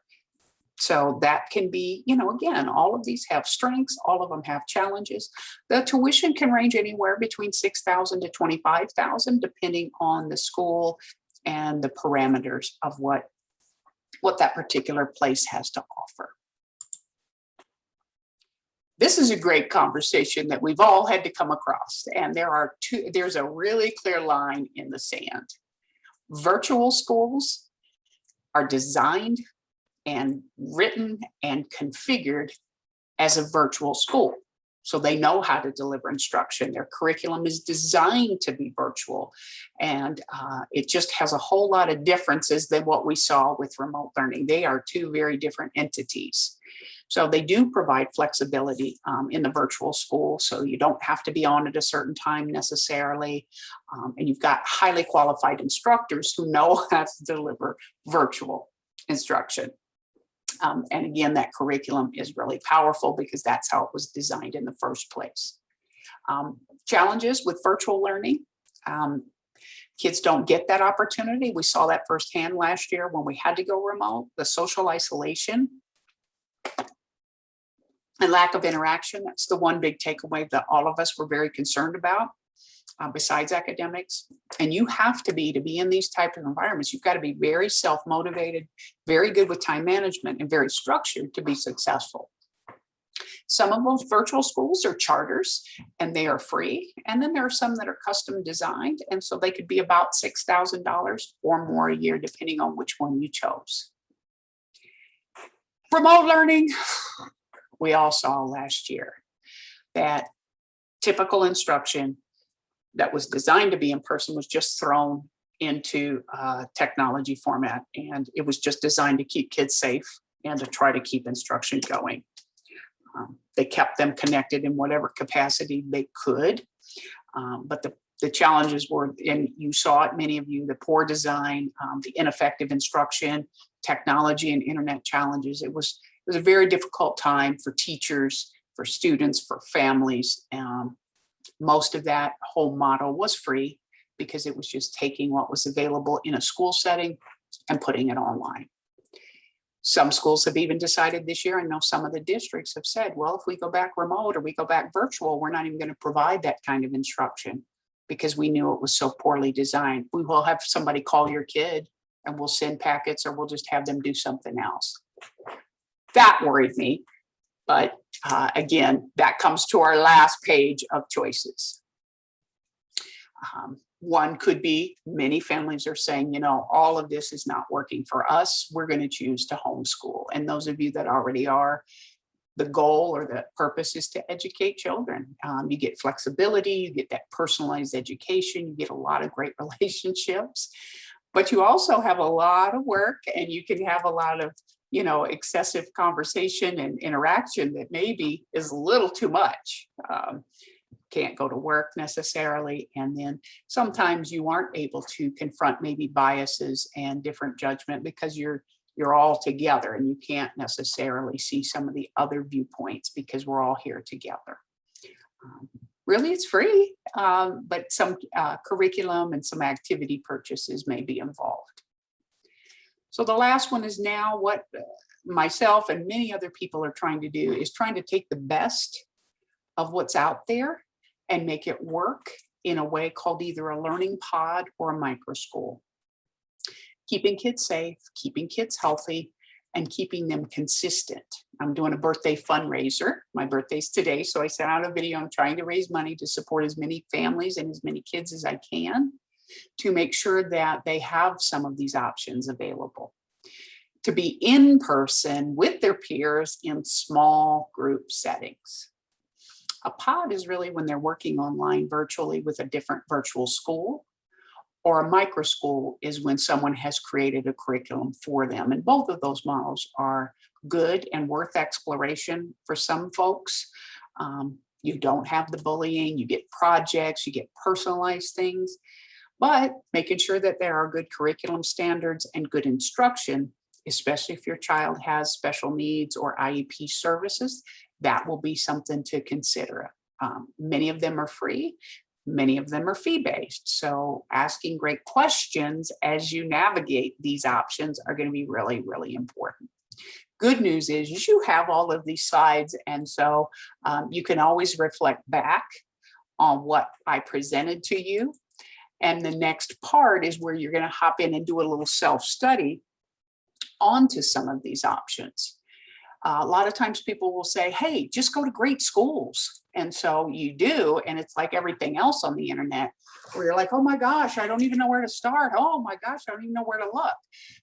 So that can be, again, all of these have strengths, all of them have challenges. The tuition can range anywhere between $6,000 to $25,000, depending on the school and the parameters of what that particular place has to offer. This is a great conversation that we've all had to come across, and there's a really clear line in the sand. Virtual schools are designed and written and configured as a virtual school. So they know how to deliver instruction. Their curriculum is designed to be virtual. And it just has a whole lot of differences than what we saw with remote learning. They are two very different entities. So they do provide flexibility in the virtual school. So you don't have to be on at a certain time necessarily. And you've got highly qualified instructors who know how to deliver virtual instruction. And again, that curriculum is really powerful because that's how it was designed in the first place. Challenges with virtual learning. Kids don't get that opportunity. We saw that firsthand last year when we had to go remote. The social isolation and lack of interaction, that's the one big takeaway that all of us were very concerned about, besides academics. And you have to be in these types of environments, you've got to be very self-motivated, very good with time management, and very structured to be successful. Some of those virtual schools are charters and they are free. And then there are some that are custom designed. And so they could be about $6,000 or more a year, depending on which one you chose. Remote learning, we all saw last year that typical instruction that was designed to be in person was just thrown into technology format. And it was just designed to keep kids safe and to try to keep instruction going. They kept them connected in whatever capacity they could. But the challenges were, and you saw it, many of you, the poor design, the ineffective instruction, technology and internet challenges. It was a very difficult time for teachers, for students, for families. Most of that whole model was free because it was just taking what was available in a school setting and putting it online. Some schools have even decided this year, I know some of the districts have said, well, if we go back remote or we go back virtual, we're not even going to provide that kind of instruction because we knew it was so poorly designed. We will have somebody call your kid and we'll send packets or we'll just have them do something else. That worried me. But again, that comes to our last page of choices. One could be, many families are saying, all of this is not working for us. We're going to choose to homeschool. And those of you that already are, the goal or the purpose is to educate children. You get flexibility, you get that personalized education, you get a lot of great relationships, but you also have a lot of work and you can have a lot of excessive conversation and interaction that maybe is a little too much. Can't go to work necessarily. And then sometimes you aren't able to confront maybe biases and different judgment because you're all together and you can't necessarily see some of the other viewpoints because we're all here together. Really, it's free, but some curriculum and some activity purchases may be involved. So the last one is now what myself and many other people are trying to do is trying to take the best of what's out there and make it work in a way called either a learning pod or a micro school. Keeping kids safe, keeping kids healthy, and keeping them consistent. I'm doing a birthday fundraiser. My birthday's today, so I sent out a video. I'm trying to raise money to support as many families and as many kids as I can to make sure that they have some of these options available. To be in person with their peers in small group settings. A pod is really when they're working online virtually with a different virtual school, or a micro school is when someone has created a curriculum for them. And both of those models are good and worth exploration for some folks. You don't have the bullying, you get projects, you get personalized things, but making sure that there are good curriculum standards and good instruction, especially if your child has special needs or IEP services, that will be something to consider. Many of them are free. Many of them are fee-based. So asking great questions as you navigate these options are going to be really, really important. Good news is you have all of these slides. And so you can always reflect back on what I presented to you. And the next part is where you're going to hop in and do a little self-study onto some of these options. A lot of times people will say, hey, just go to great schools. And so you do, and it's like everything else on the internet where you're like, oh my gosh, I don't even know where to start. Oh my gosh, I don't even know where to look.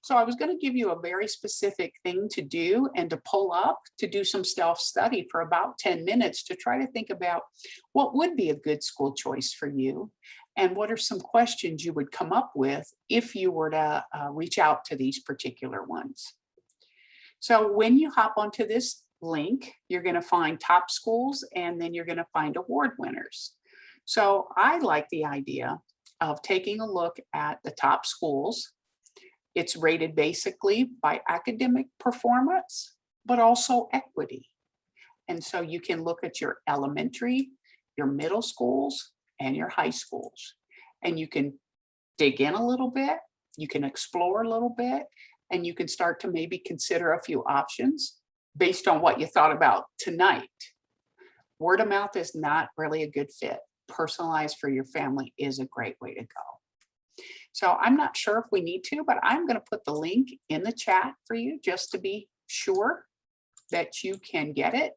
So I was going to give you a very specific thing to do and to pull up to do some self-study for about 10 minutes to try to think about what would be a good school choice for you. And what are some questions you would come up with if you were to reach out to these particular ones? So when you hop onto this link, you're going to find top schools and then you're going to find award winners. So I like the idea of taking a look at the top schools. It's rated basically by academic performance, but also equity. And so you can look at your elementary, your middle schools, and your high schools. And you can dig in a little bit, you can explore a little bit, and you can start to maybe consider a few options based on what you thought about tonight. Word of mouth is not really a good fit. Personalized for your family is a great way to go. So I'm not sure if we need to, but I'm going to put the link in the chat for you just to be sure that you can get it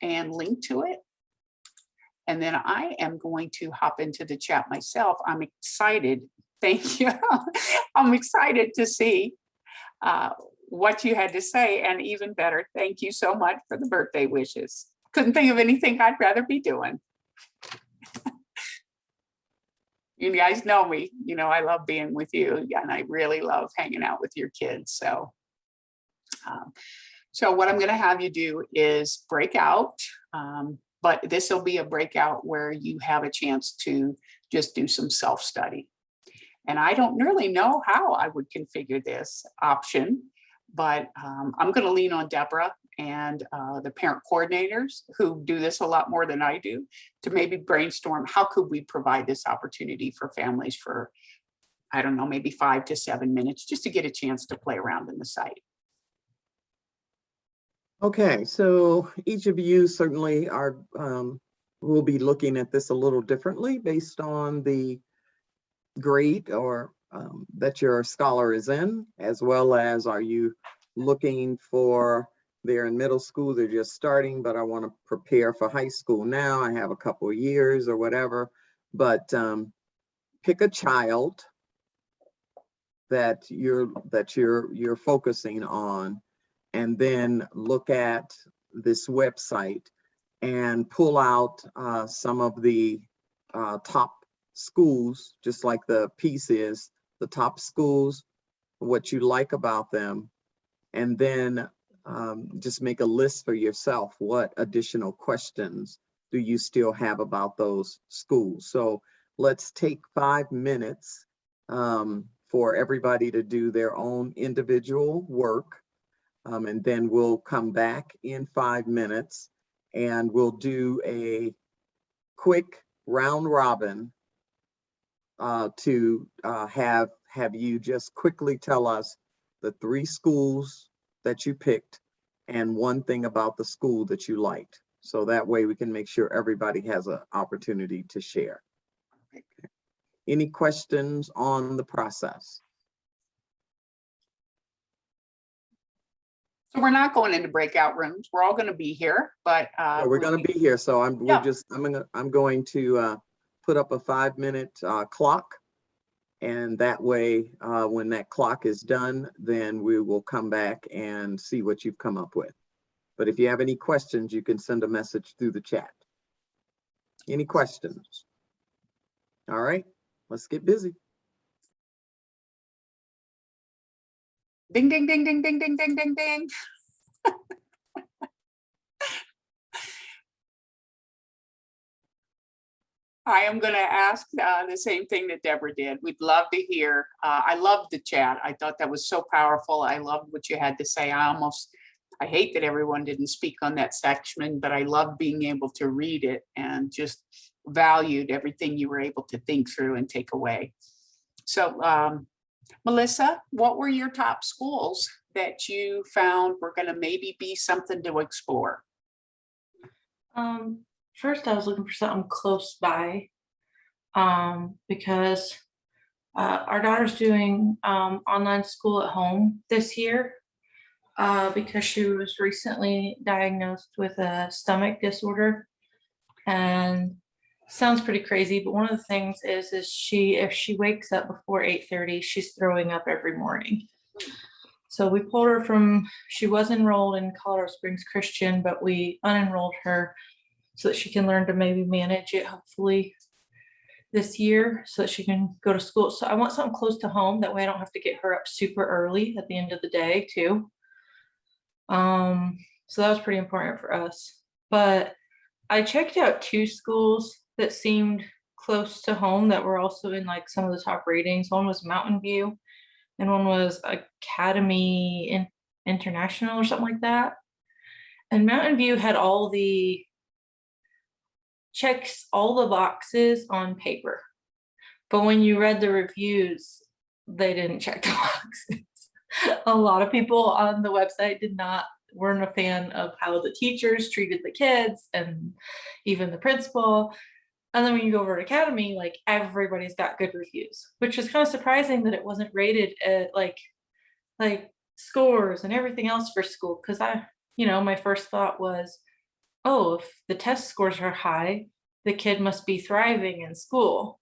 and link to it. And then I am going to hop into the chat myself. I'm excited. Thank you. I'm excited to see what you had to say. And even better, thank you so much for the birthday wishes. Couldn't think of anything I'd rather be doing. You guys know me, you know, I love being with you and I really love hanging out with your kids. So what I'm going to have you do is break out, but this will be a breakout where you have a chance to just do some self-study. And I don't really know how I would configure this option, but I'm going to lean on Deborah and the parent coordinators who do this a lot more than I do to maybe brainstorm how could we provide this opportunity for families for, I don't know, maybe 5 to 7 minutes just to get a chance to play around in the site. Okay, so each of you certainly are will be looking at this a little differently based on the grade or that your scholar is in, as well as are you looking for, they're in middle school, they're just starting, but I want to prepare for high school now. I have a couple of years or whatever, but pick a child that you're focusing on, and then look at this website and pull out some of the top schools, just like the piece is, the top schools, what you like about them, and then just make a list for yourself. What additional questions do you still have about those schools? So let's take 5 minutes for everybody to do their own individual work. And then we'll come back in 5 minutes and we'll do a quick round robin to have you just quickly tell us the 3 schools that you picked and one thing about the school that you liked. So that way we can make sure everybody has an opportunity to share. Okay. Any questions on the process? So we're not going into breakout rooms. We're all going to be here, but Yeah, we're going to be here. So I'm going to put up a 5-minute clock. And that way, when that clock is done, then we will come back and see what you've come up with. But if you have any questions, you can send a message through the chat. Any questions? All right, let's get busy. Ding, ding, ding, ding, ding, ding, ding, ding, ding. I am going to ask the same thing that Deborah did. We'd love to hear. I loved the chat. I thought that was so powerful. I loved what you had to say. I hate that everyone didn't speak on that section, but I loved being able to read it and just valued everything you were able to think through and take away. So, Melissa, what were your top schools that you found were going to maybe be something to explore? First, I was looking for something close by because our daughter's doing online school at home this year. because she was recently diagnosed with a stomach disorder. And sounds pretty crazy, but one of the things is if she wakes up before 8:30, she's throwing up every morning. So we pulled her from, she was enrolled in Colorado Springs Christian, but we unenrolled her so that she can learn to maybe manage it hopefully this year so that she can go to school. So I want something close to home. That way I don't have to get her up super early at the end of the day too. So that was pretty important for us. But I checked out 2 schools that seemed close to home that were also in like some of the top ratings. One was Mountain View and one was Academy International or something like that. And Mountain View had checks all the boxes on paper. But when you read the reviews, they didn't check the boxes. A lot of people on the website weren't a fan of how the teachers treated the kids and even the principal. And then when you go over to Academy, like everybody's got good reviews, which is kind of surprising that it wasn't rated at like scores and everything else for school. Cause my first thought was, oh, if the test scores are high, the kid must be thriving in school.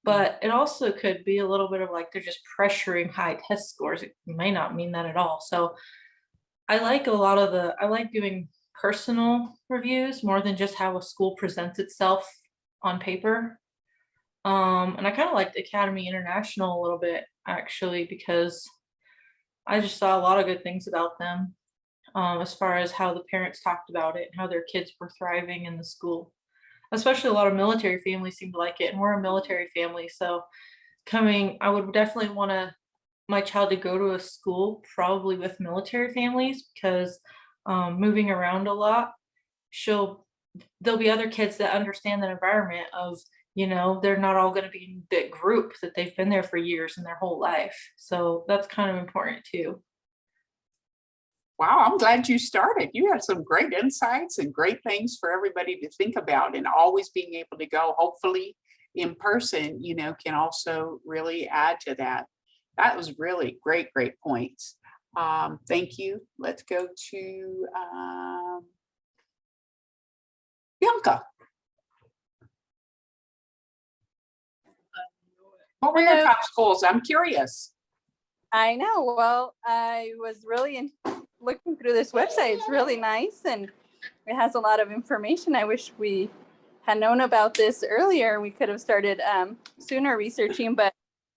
But it also could be a little bit of like, they're just pressuring high test scores. It may not mean that at all. So I like I like doing personal reviews more than just how a school presents itself on paper. And I kind of liked Academy International a little bit actually, because I just saw a lot of good things about them, as far as how the parents talked about it and how their kids were thriving in the school. Especially a lot of military families seem to like it, and we're a military family, so I would definitely want my child to go to a school probably with military families, because moving around a lot, there'll be other kids that understand the environment of, they're not all going to be in big group, that they've been there for years in their whole life. So that's kind of important too. Wow, I'm glad you started. You have some great insights and great things for everybody to think about, and always being able to go, hopefully in person, can also really add to that. That was really great points. Thank you. Let's go to Bianca. What were your Hello. top schools? I'm curious. I know. Well, I was really looking through this website. It's really nice and it has a lot of information. I wish we had known about this earlier. We could have started sooner researching, but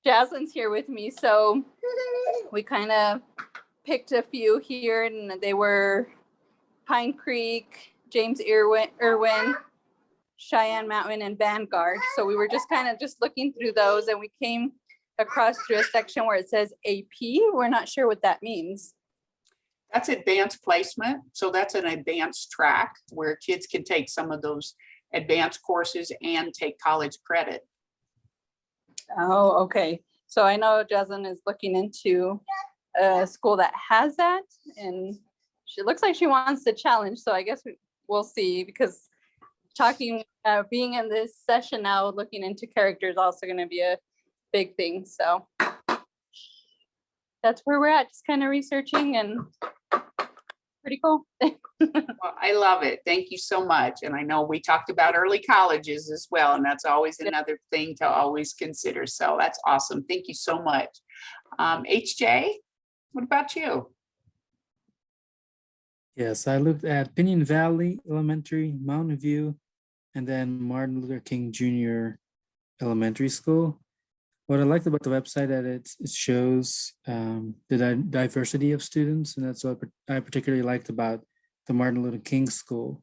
Jaslyn's here with me. So we kind of picked a few here, and they were Pine Creek, James Irwin, Cheyenne Mountain, and Vanguard. So we were just kind of looking through those, and we came across through a section where it says AP. We're not sure what that means. That's advanced placement. So that's an advanced track where kids can take some of those advanced courses and take college credit. Oh, okay. So I know Jaslyn is looking into a school that has that, and she looks like she wants the challenge. So I guess we'll see, because being in this session now, looking into character is also going to be a big thing. So that's where we're at, just kind of researching, and pretty cool. Well, I love it. Thank you so much. And I know we talked about early colleges as well, and that's always another thing to always consider. So that's awesome. Thank you so much. HJ, what about you? Yes, I looked at Pinyon Valley Elementary, Mountain View, and then Martin Luther King Jr. Elementary School. What I liked about the website that it shows the diversity of students, and that's what I particularly liked about the Martin Luther King School.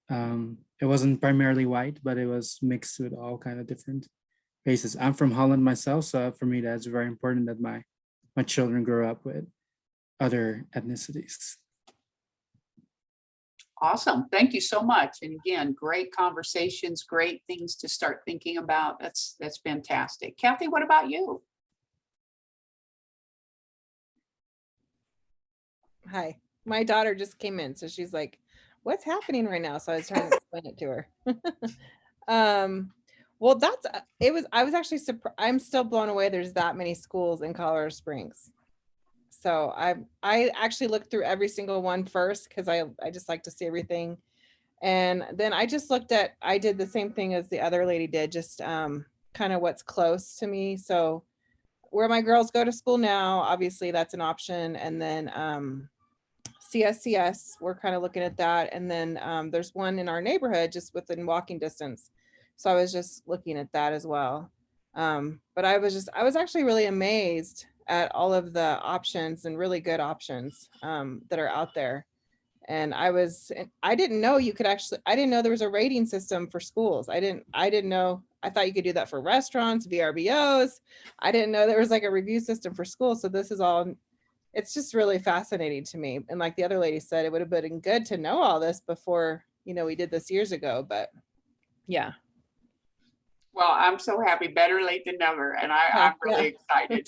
It wasn't primarily white, but it was mixed with all kind of different races. I'm from Holland myself, so for me that's very important that my children grow up with other ethnicities. Awesome. Thank you so much. And again, great conversations, great things to start thinking about. That's fantastic. Kathy, what about you? Hi, my daughter just came in, so she's like, what's happening right now? So I was trying to explain it to her. Well, I was actually surprised. I'm still blown away there's that many schools in Colorado Springs. So I actually looked through every single one first because I just like to see everything. And then I just I did the same thing as the other lady did, just kind of what's close to me. So where my girls go to school now, obviously that's an option. And then CSCS, we're kind of looking at that. And then there's one in our neighborhood just within walking distance. So I was just looking at that as well. But I was actually really amazed at all of the options and really good options that are out there. And I didn't know you could actually, I didn't know there was a rating system for schools. I didn't know, I thought you could do that for restaurants, VRBOs. I didn't know there was like a review system for schools. So this is all, it's just really fascinating to me. And like the other lady said, it would have been good to know all this before, we did this years ago, but yeah. Well, I'm so happy, better late than never. And I'm really excited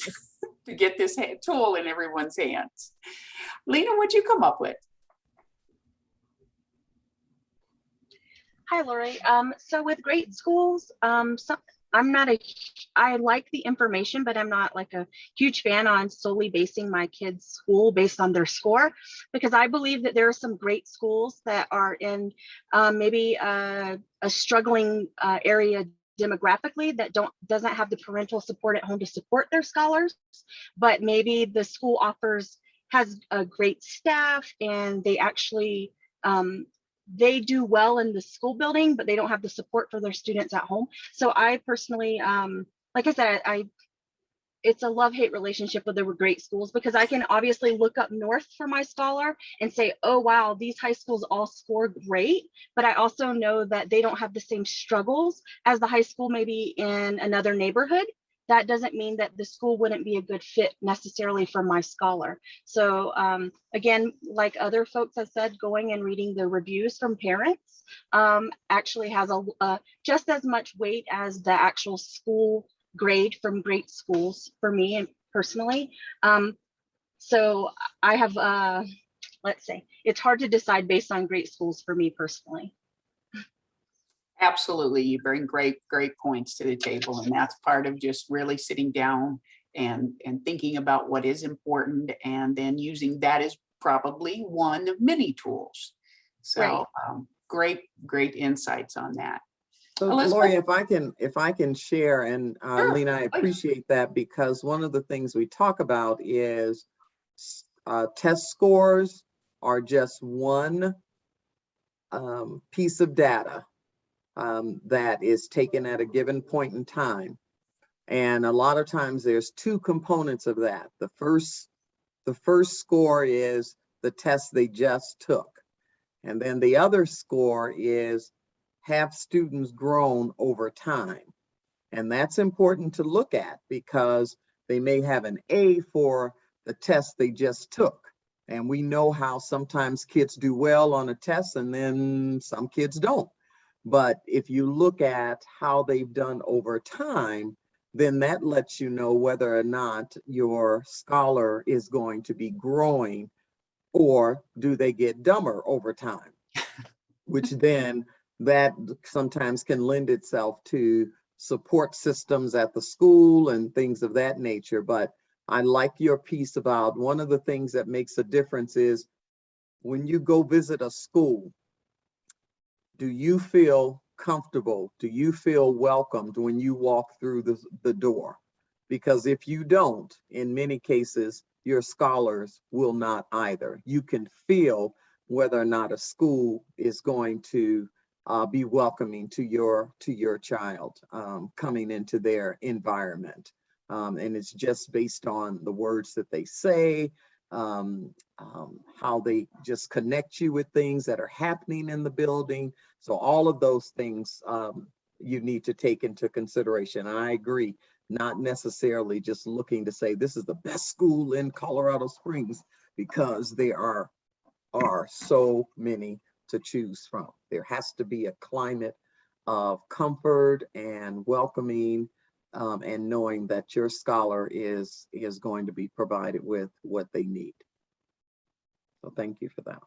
to get this tool in everyone's hands. Lena, what'd you come up with? Hi, Lori. So with great schools, I like the information, but I'm not like a huge fan on solely basing my kids' school based on their score, because I believe that there are some great schools that are in maybe a struggling area demographically that doesn't have the parental support at home to support their scholars, but maybe the school has a great staff and they actually they do well in the school building, but they don't have the support for their students at home. So I personally, like I said, it's a love-hate relationship with the great schools, because I can obviously look up north for my scholar and say, oh, wow, these high schools all score great. But I also know that they don't have the same struggles as the high school maybe in another neighborhood. That doesn't mean that the school wouldn't be a good fit necessarily for my scholar. So again, like other folks have said, going and reading the reviews from parents actually has just as much weight as the actual school grade from great schools for me and personally. So I have, let's say, it's hard to decide based on great schools for me personally. Absolutely, you bring great points to the table, and that's part of just really sitting down and thinking about what is important, and then using that as probably one of many tools. So great insights on that. So Lori, if I can share, and Sure. Lena, I appreciate that, because one of the things we talk about is test scores are just one piece of data that is taken at a given point in time. And a lot of times there's two components of that. The first score is the test they just took. And then the other score is, have students grown over time? And that's important to look at, because they may have an A for the test they just took. And we know how sometimes kids do well on a test and then some kids don't. But if you look at how they've done over time, then that lets you know whether or not your scholar is going to be growing, or do they get dumber over time, which then that sometimes can lend itself to support systems at the school and things of that nature. But I like your piece about one of the things that makes a difference is when you go visit a school, do you feel comfortable? Do you feel welcomed when you walk through the door? Because if you don't, in many cases, your scholars will not either. You can feel whether or not a school is going to be welcoming to your child coming into their environment. And it's just based on the words that they say, how they just connect you with things that are happening in the building. So all of those things you need to take into consideration. And I agree, not necessarily just looking to say this is the best school in Colorado Springs, because there are so many to choose from. There has to be a climate of comfort and welcoming, and knowing that your scholar is going to be provided with what they need. So thank you for that.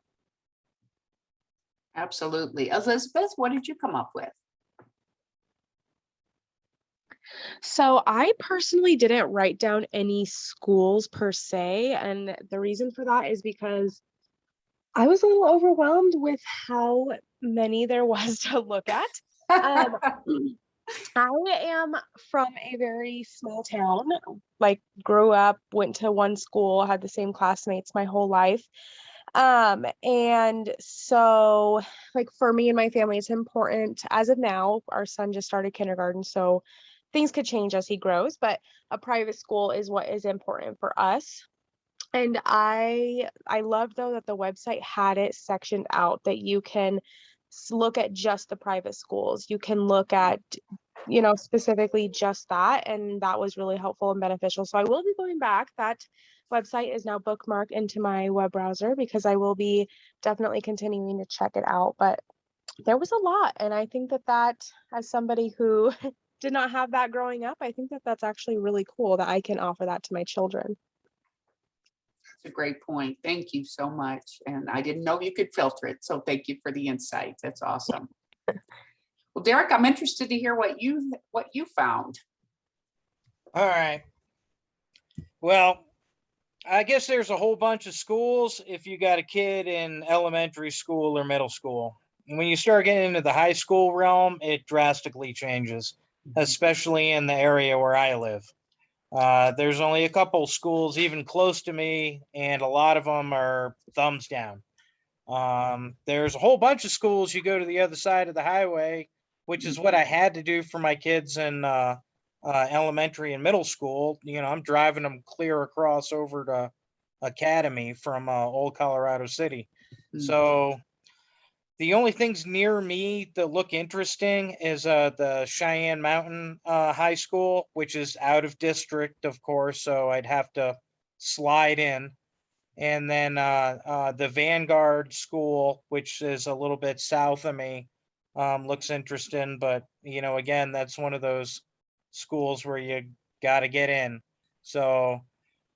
Absolutely. Elizabeth, what did you come up with? So I personally didn't write down any schools per se, and the reason for that is because I was a little overwhelmed with how many there was to look at. Um, I am from a very small town, like grew up, went to one school, had the same classmates my whole life. And so like for me and my family, it's important as of now, our son just started kindergarten, so things could change as he grows, but a private school is what is important for us. And I loved though that the website had it sectioned out that you can look at just the private schools. You can look at, specifically just that. And that was really helpful and beneficial. So I will be going back. That website is now bookmarked into my web browser because I will be definitely continuing to check it out. But there was a lot. And I think that as somebody who did not have that growing up, I think that that's actually really cool that I can offer that to my children. That's a great point. Thank you so much. And I didn't know you could filter it. So thank you for the insight. That's awesome. Well, Derek, I'm interested to hear what you found. All right. Well, I guess there's a whole bunch of schools if you got a kid in elementary school or middle school. And when you start getting into the high school realm, it drastically changes, especially in the area where I live. There's only a couple schools even close to me, and a lot of them are thumbs down. There's a whole bunch of schools you go to the other side of the highway, which is what I had to do for my kids in elementary and middle school. I'm driving them clear across over to Academy from Old Colorado City. So the only things near me that look interesting is the Cheyenne Mountain High School, which is out of district, of course, so I'd have to slide in. And then the Vanguard School, which is a little bit south of me, looks interesting. But, again, that's one of those schools where you got to get in. So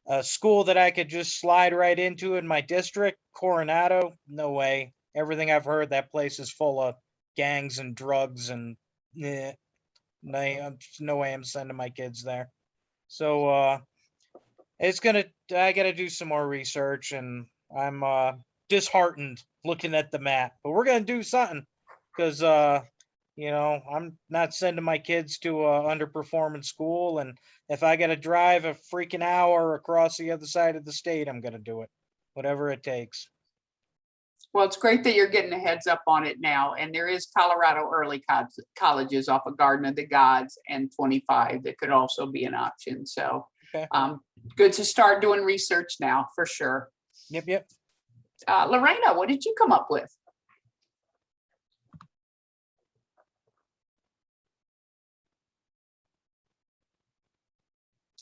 a school that I could just slide right into in my district, Coronado, no way. Everything I've heard, that place is full of gangs and drugs and no way I'm sending my kids there. So I gotta do some more research, and I'm disheartened looking at the map, but we're gonna do something because I'm not sending my kids to a underperforming school, and if I gotta drive a freaking hour across the other side of the state, I'm gonna do it, whatever it takes. Well, it's great that you're getting a heads up on it now. And there is Colorado early colleges off of Garden of the Gods and 25 that could also be an option. So Okay. Good to start doing research now for sure. Yep. Lorena, what did you come up with?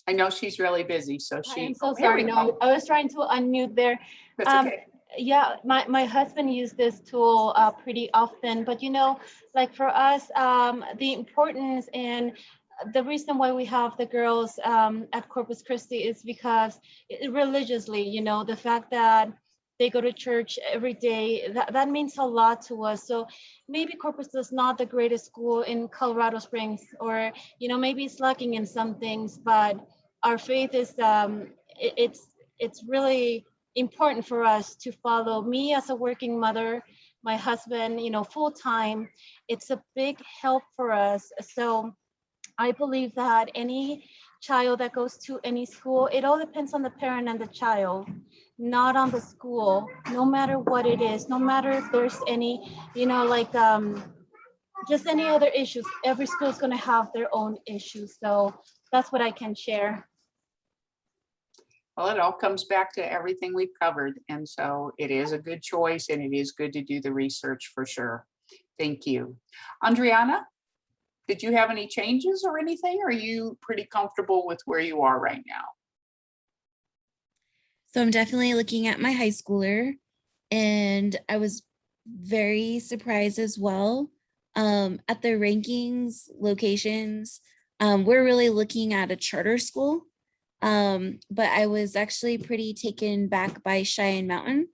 I know she's really busy, so I am so sorry. No, I was trying to unmute there. That's okay. Yeah, my husband used this tool pretty often, but like for us, the importance and the reason why we have the girls at Corpus Christi is because religiously, the fact that they go to church every day, that means a lot to us. So maybe Corpus is not the greatest school in Colorado Springs, or maybe it's lacking in some things, but our faith is it's really important for us to follow. Me as a working mother, my husband, full time, it's a big help for us. So I believe that any child that goes to any school, it all depends on the parent and the child, not on the school, no matter what it is, no matter if there's any, just any other issues. Every school is going to have their own issues. So that's what I can share. Well, it all comes back to everything we've covered. And so it is a good choice, and it is good to do the research for sure. Thank you. Andriana, did you have any changes or anything? Or are you pretty comfortable with where you are right now? So I'm definitely looking at my high schooler, and I was very surprised as well at the rankings locations. We're really looking at a charter school. But I was actually pretty taken back by Cheyenne Mountain.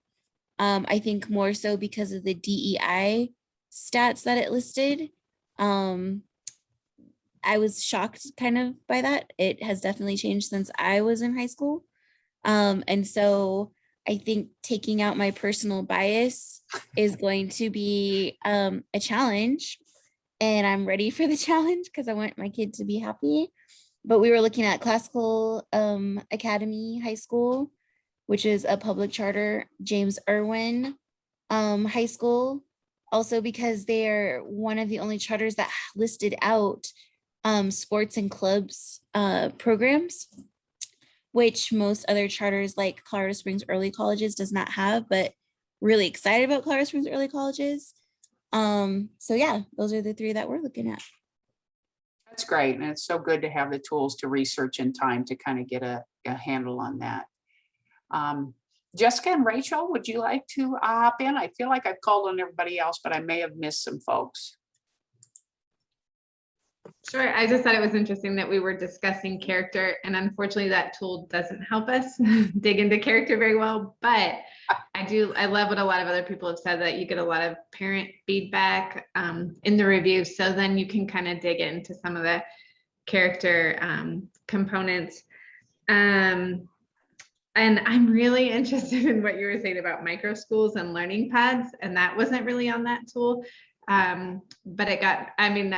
I think more so because of the DEI stats that it listed. I was shocked kind of by that. It has definitely changed since I was in high school. And so I think taking out my personal bias is going to be a challenge. And I'm ready for the challenge because I want my kid to be happy. But we were looking at Classical Academy High School, which is a public charter, James Irwin High School, also because they are one of the only charters that listed out sports and clubs programs, which most other charters like Colorado Springs Early Colleges does not have, but really excited about Colorado Springs Early Colleges. So yeah, those are the three that we're looking at. That's great. And it's so good to have the tools to research in time to kind of get a handle on that. Jessica and Rachel, would you like to hop in? I feel like I've called on everybody else, but I may have missed some folks. Sure. I just thought it was interesting that we were discussing character, and unfortunately that tool doesn't help us dig into character very well, but I love what a lot of other people have said, that you get a lot of parent feedback in the reviews. So then you can kind of dig into some of the character components. And I'm really interested in what you were saying about micro schools and learning pads, and that wasn't really on that tool. But it got, I mean,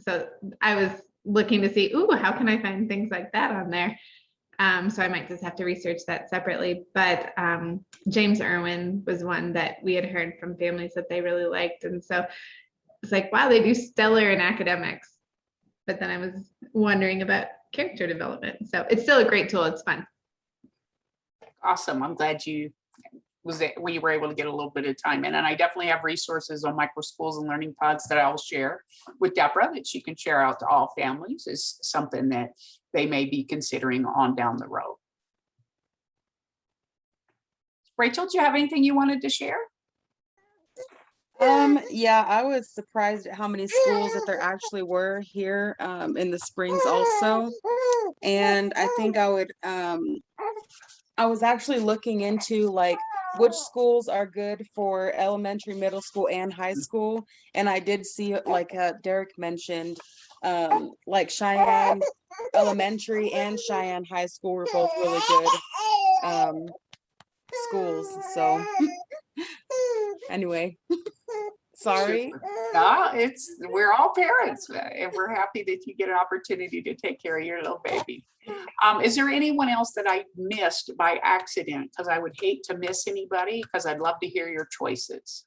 so I was looking to see, ooh, how can I find things like that on there? So I might just have to research that separately. But James Irwin was one that we had heard from families that they really liked. And so it's like, wow, they do stellar in academics. But then I was wondering about character development. So it's still a great tool. It's fun. Awesome. I'm glad we were able to get a little bit of time in. And I definitely have resources on micro schools and learning pods that I'll share with Deborah that she can share out to all families, is something that they may be considering on down the road. Rachel, do you have anything you wanted to share? Yeah, I was surprised at how many schools that there actually were here in the Springs also. And I think I was actually looking into like which schools are good for elementary, middle school, and high school. And I did see, like Derek mentioned, like Cheyenne Elementary and Cheyenne High School were both really good schools. So anyway, sorry. No, we're all parents, and we're happy that you get an opportunity to take care of your little baby. Is there anyone else that I missed by accident? Because I would hate to miss anybody, because I'd love to hear your choices.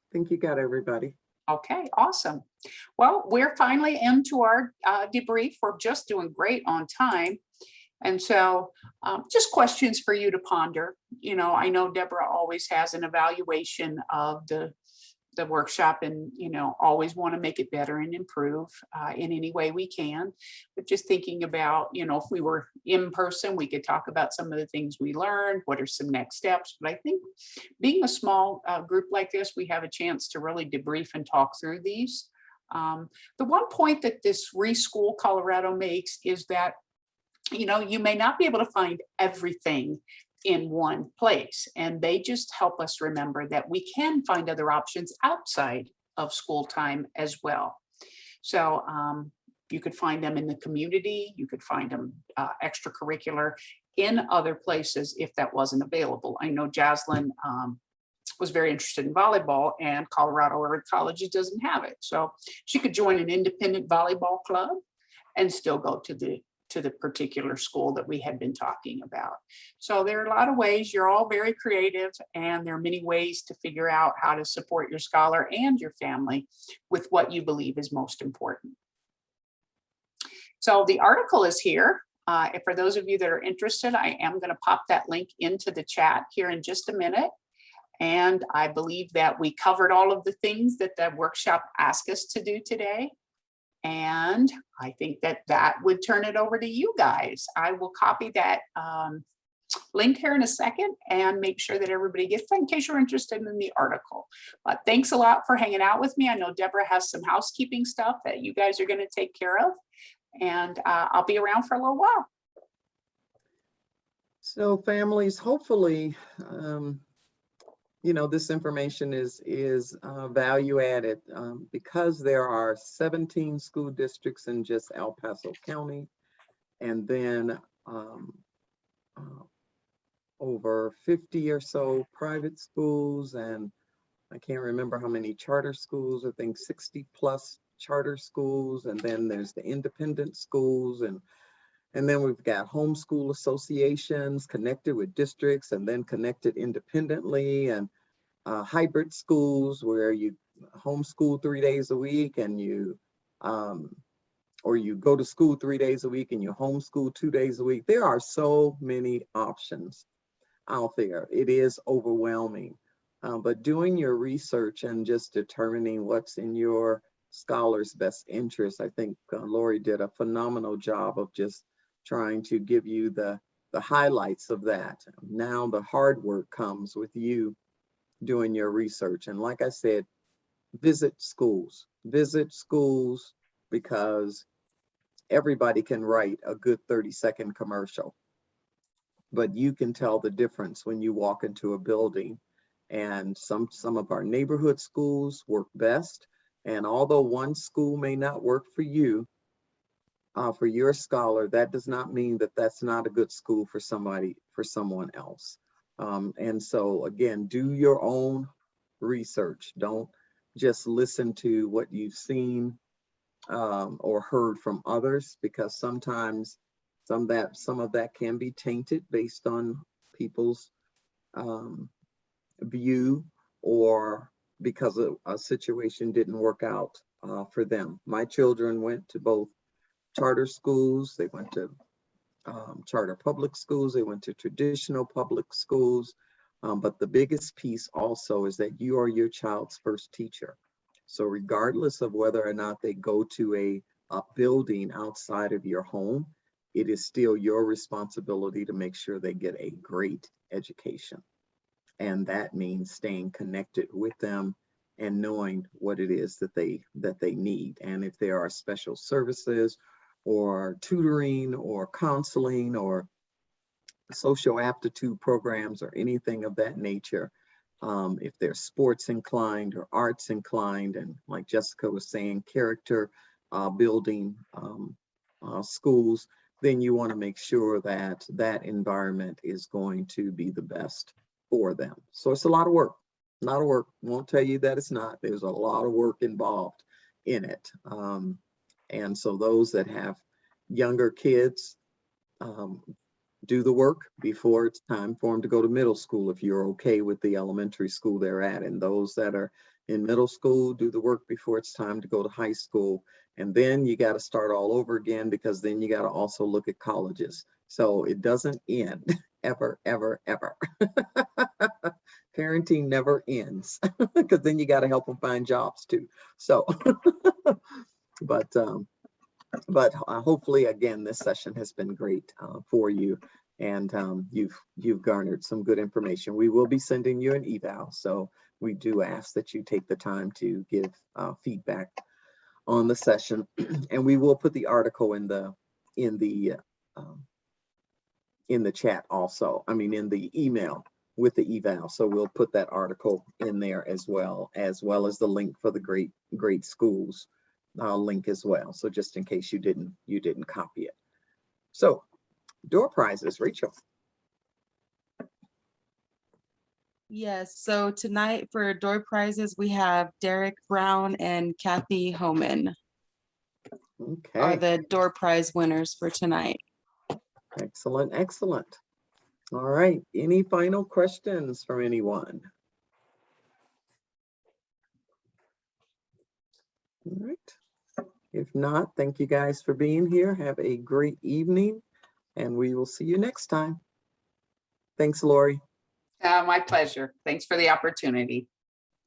I think you got everybody. Okay, awesome. Well, we're finally into our debrief. We're just doing great on time. And so just questions for you to ponder. You know, I know Deborah always has an evaluation of the workshop, and, you know, always want to make it better and improve in any way we can. But just thinking about, you know, if we were in person, we could talk about some of the things we learned, what are some next steps. But I think being a small group like this, we have a chance to really debrief and talk through these. The one point that this Reschool Colorado makes is that, you know, you may not be able to find everything in one place, and they just help us remember that we can find other options outside of school time as well. So you could find them in the community, you could find them extracurricular in other places if that wasn't available. I know Jaslyn was very interested in volleyball, and Colorado Early Colleges doesn't have it. So she could join an independent volleyball club and still go to the particular school that we had been talking about. So there are a lot of ways. You're all very creative, and there are many ways to figure out how to support your scholar and your family with what you believe is most important. So the article is here. For those of you that are interested, I am going to pop that link into the chat here in just a minute. And I believe that we covered all of the things that the workshop asked us to do today. And I think that would turn it over to you guys. I will copy that link here in a second and make sure that everybody gets that in case you're interested in the article. Thanks a lot for hanging out with me. I know Deborah has some housekeeping stuff that you guys are going to take care of, and I'll be around for a little while. So families, hopefully, you know, this information is value added because there are 17 school districts in just El Paso County, and then over 50 or so private schools, and I can't remember how many charter schools. I think 60 plus charter schools, and then there's the independent schools, and then we've got homeschool associations connected with districts and then connected independently, and hybrid schools where you homeschool 3 days a week and you or you go to school 3 days a week and you homeschool 2 days a week. There are so many options out there. It is overwhelming, but doing your research and just determining what's in your scholar's best interest, I think Lori did a phenomenal job of just trying to give you the highlights of that. Now the hard work comes with you doing your research. And like I said, visit schools because everybody can write a good 30-second commercial, but you can tell the difference when you walk into a building. And some of our neighborhood schools work best. And although one school may not work for you, for your scholar, that does not mean that that's not a good school for someone else. And so again, do your own research. Don't just listen to what you've seen or heard from others, because sometimes some of that can be tainted based on people's view, or because a situation didn't work out for them. My children went to both charter schools, they went to charter public schools, they went to traditional public schools, but the biggest piece also is that you are your child's first teacher. So regardless of whether or not they go to a building outside of your home, it is still your responsibility to make sure they get a great education. And that means staying connected with them and knowing what it is that they need. And if there are special services or tutoring or counseling or social aptitude programs or anything of that nature, if they're sports inclined or arts inclined, and like Jessica was saying, character building schools, then you want to make sure that that environment is going to be the best for them. So it's a lot of work, Won't tell you that it's not. There's a lot of work involved in it. And so those that have younger kids, do the work before it's time for them to go to middle school, if you're okay with the elementary school they're at. And those that are in middle school, do the work before it's time to go to high school. And then you got to start all over again, because then you got to also look at colleges. So it doesn't end ever, ever, ever. Parenting never ends, because then you got to help them find jobs too. So, but hopefully, again, this session has been great for you, and you've garnered some good information. We will be sending you an eval, so we do ask that you take the time to give feedback on the session, and we will put the article in the chat also. I mean, in the email with the eval. So we'll put that article in there as well as the link for the great schools link as well. So just in case you didn't copy it. So door prizes, Rachel. Yes, so tonight for door prizes, we have Derek Brown and Kathy Homan are the door prize winners for tonight. Excellent, excellent. All right, any final questions from anyone? All right. If not, thank you guys for being here. Have a great evening, and we will see you next time. Thanks, Lori. My pleasure. Thanks for the opportunity.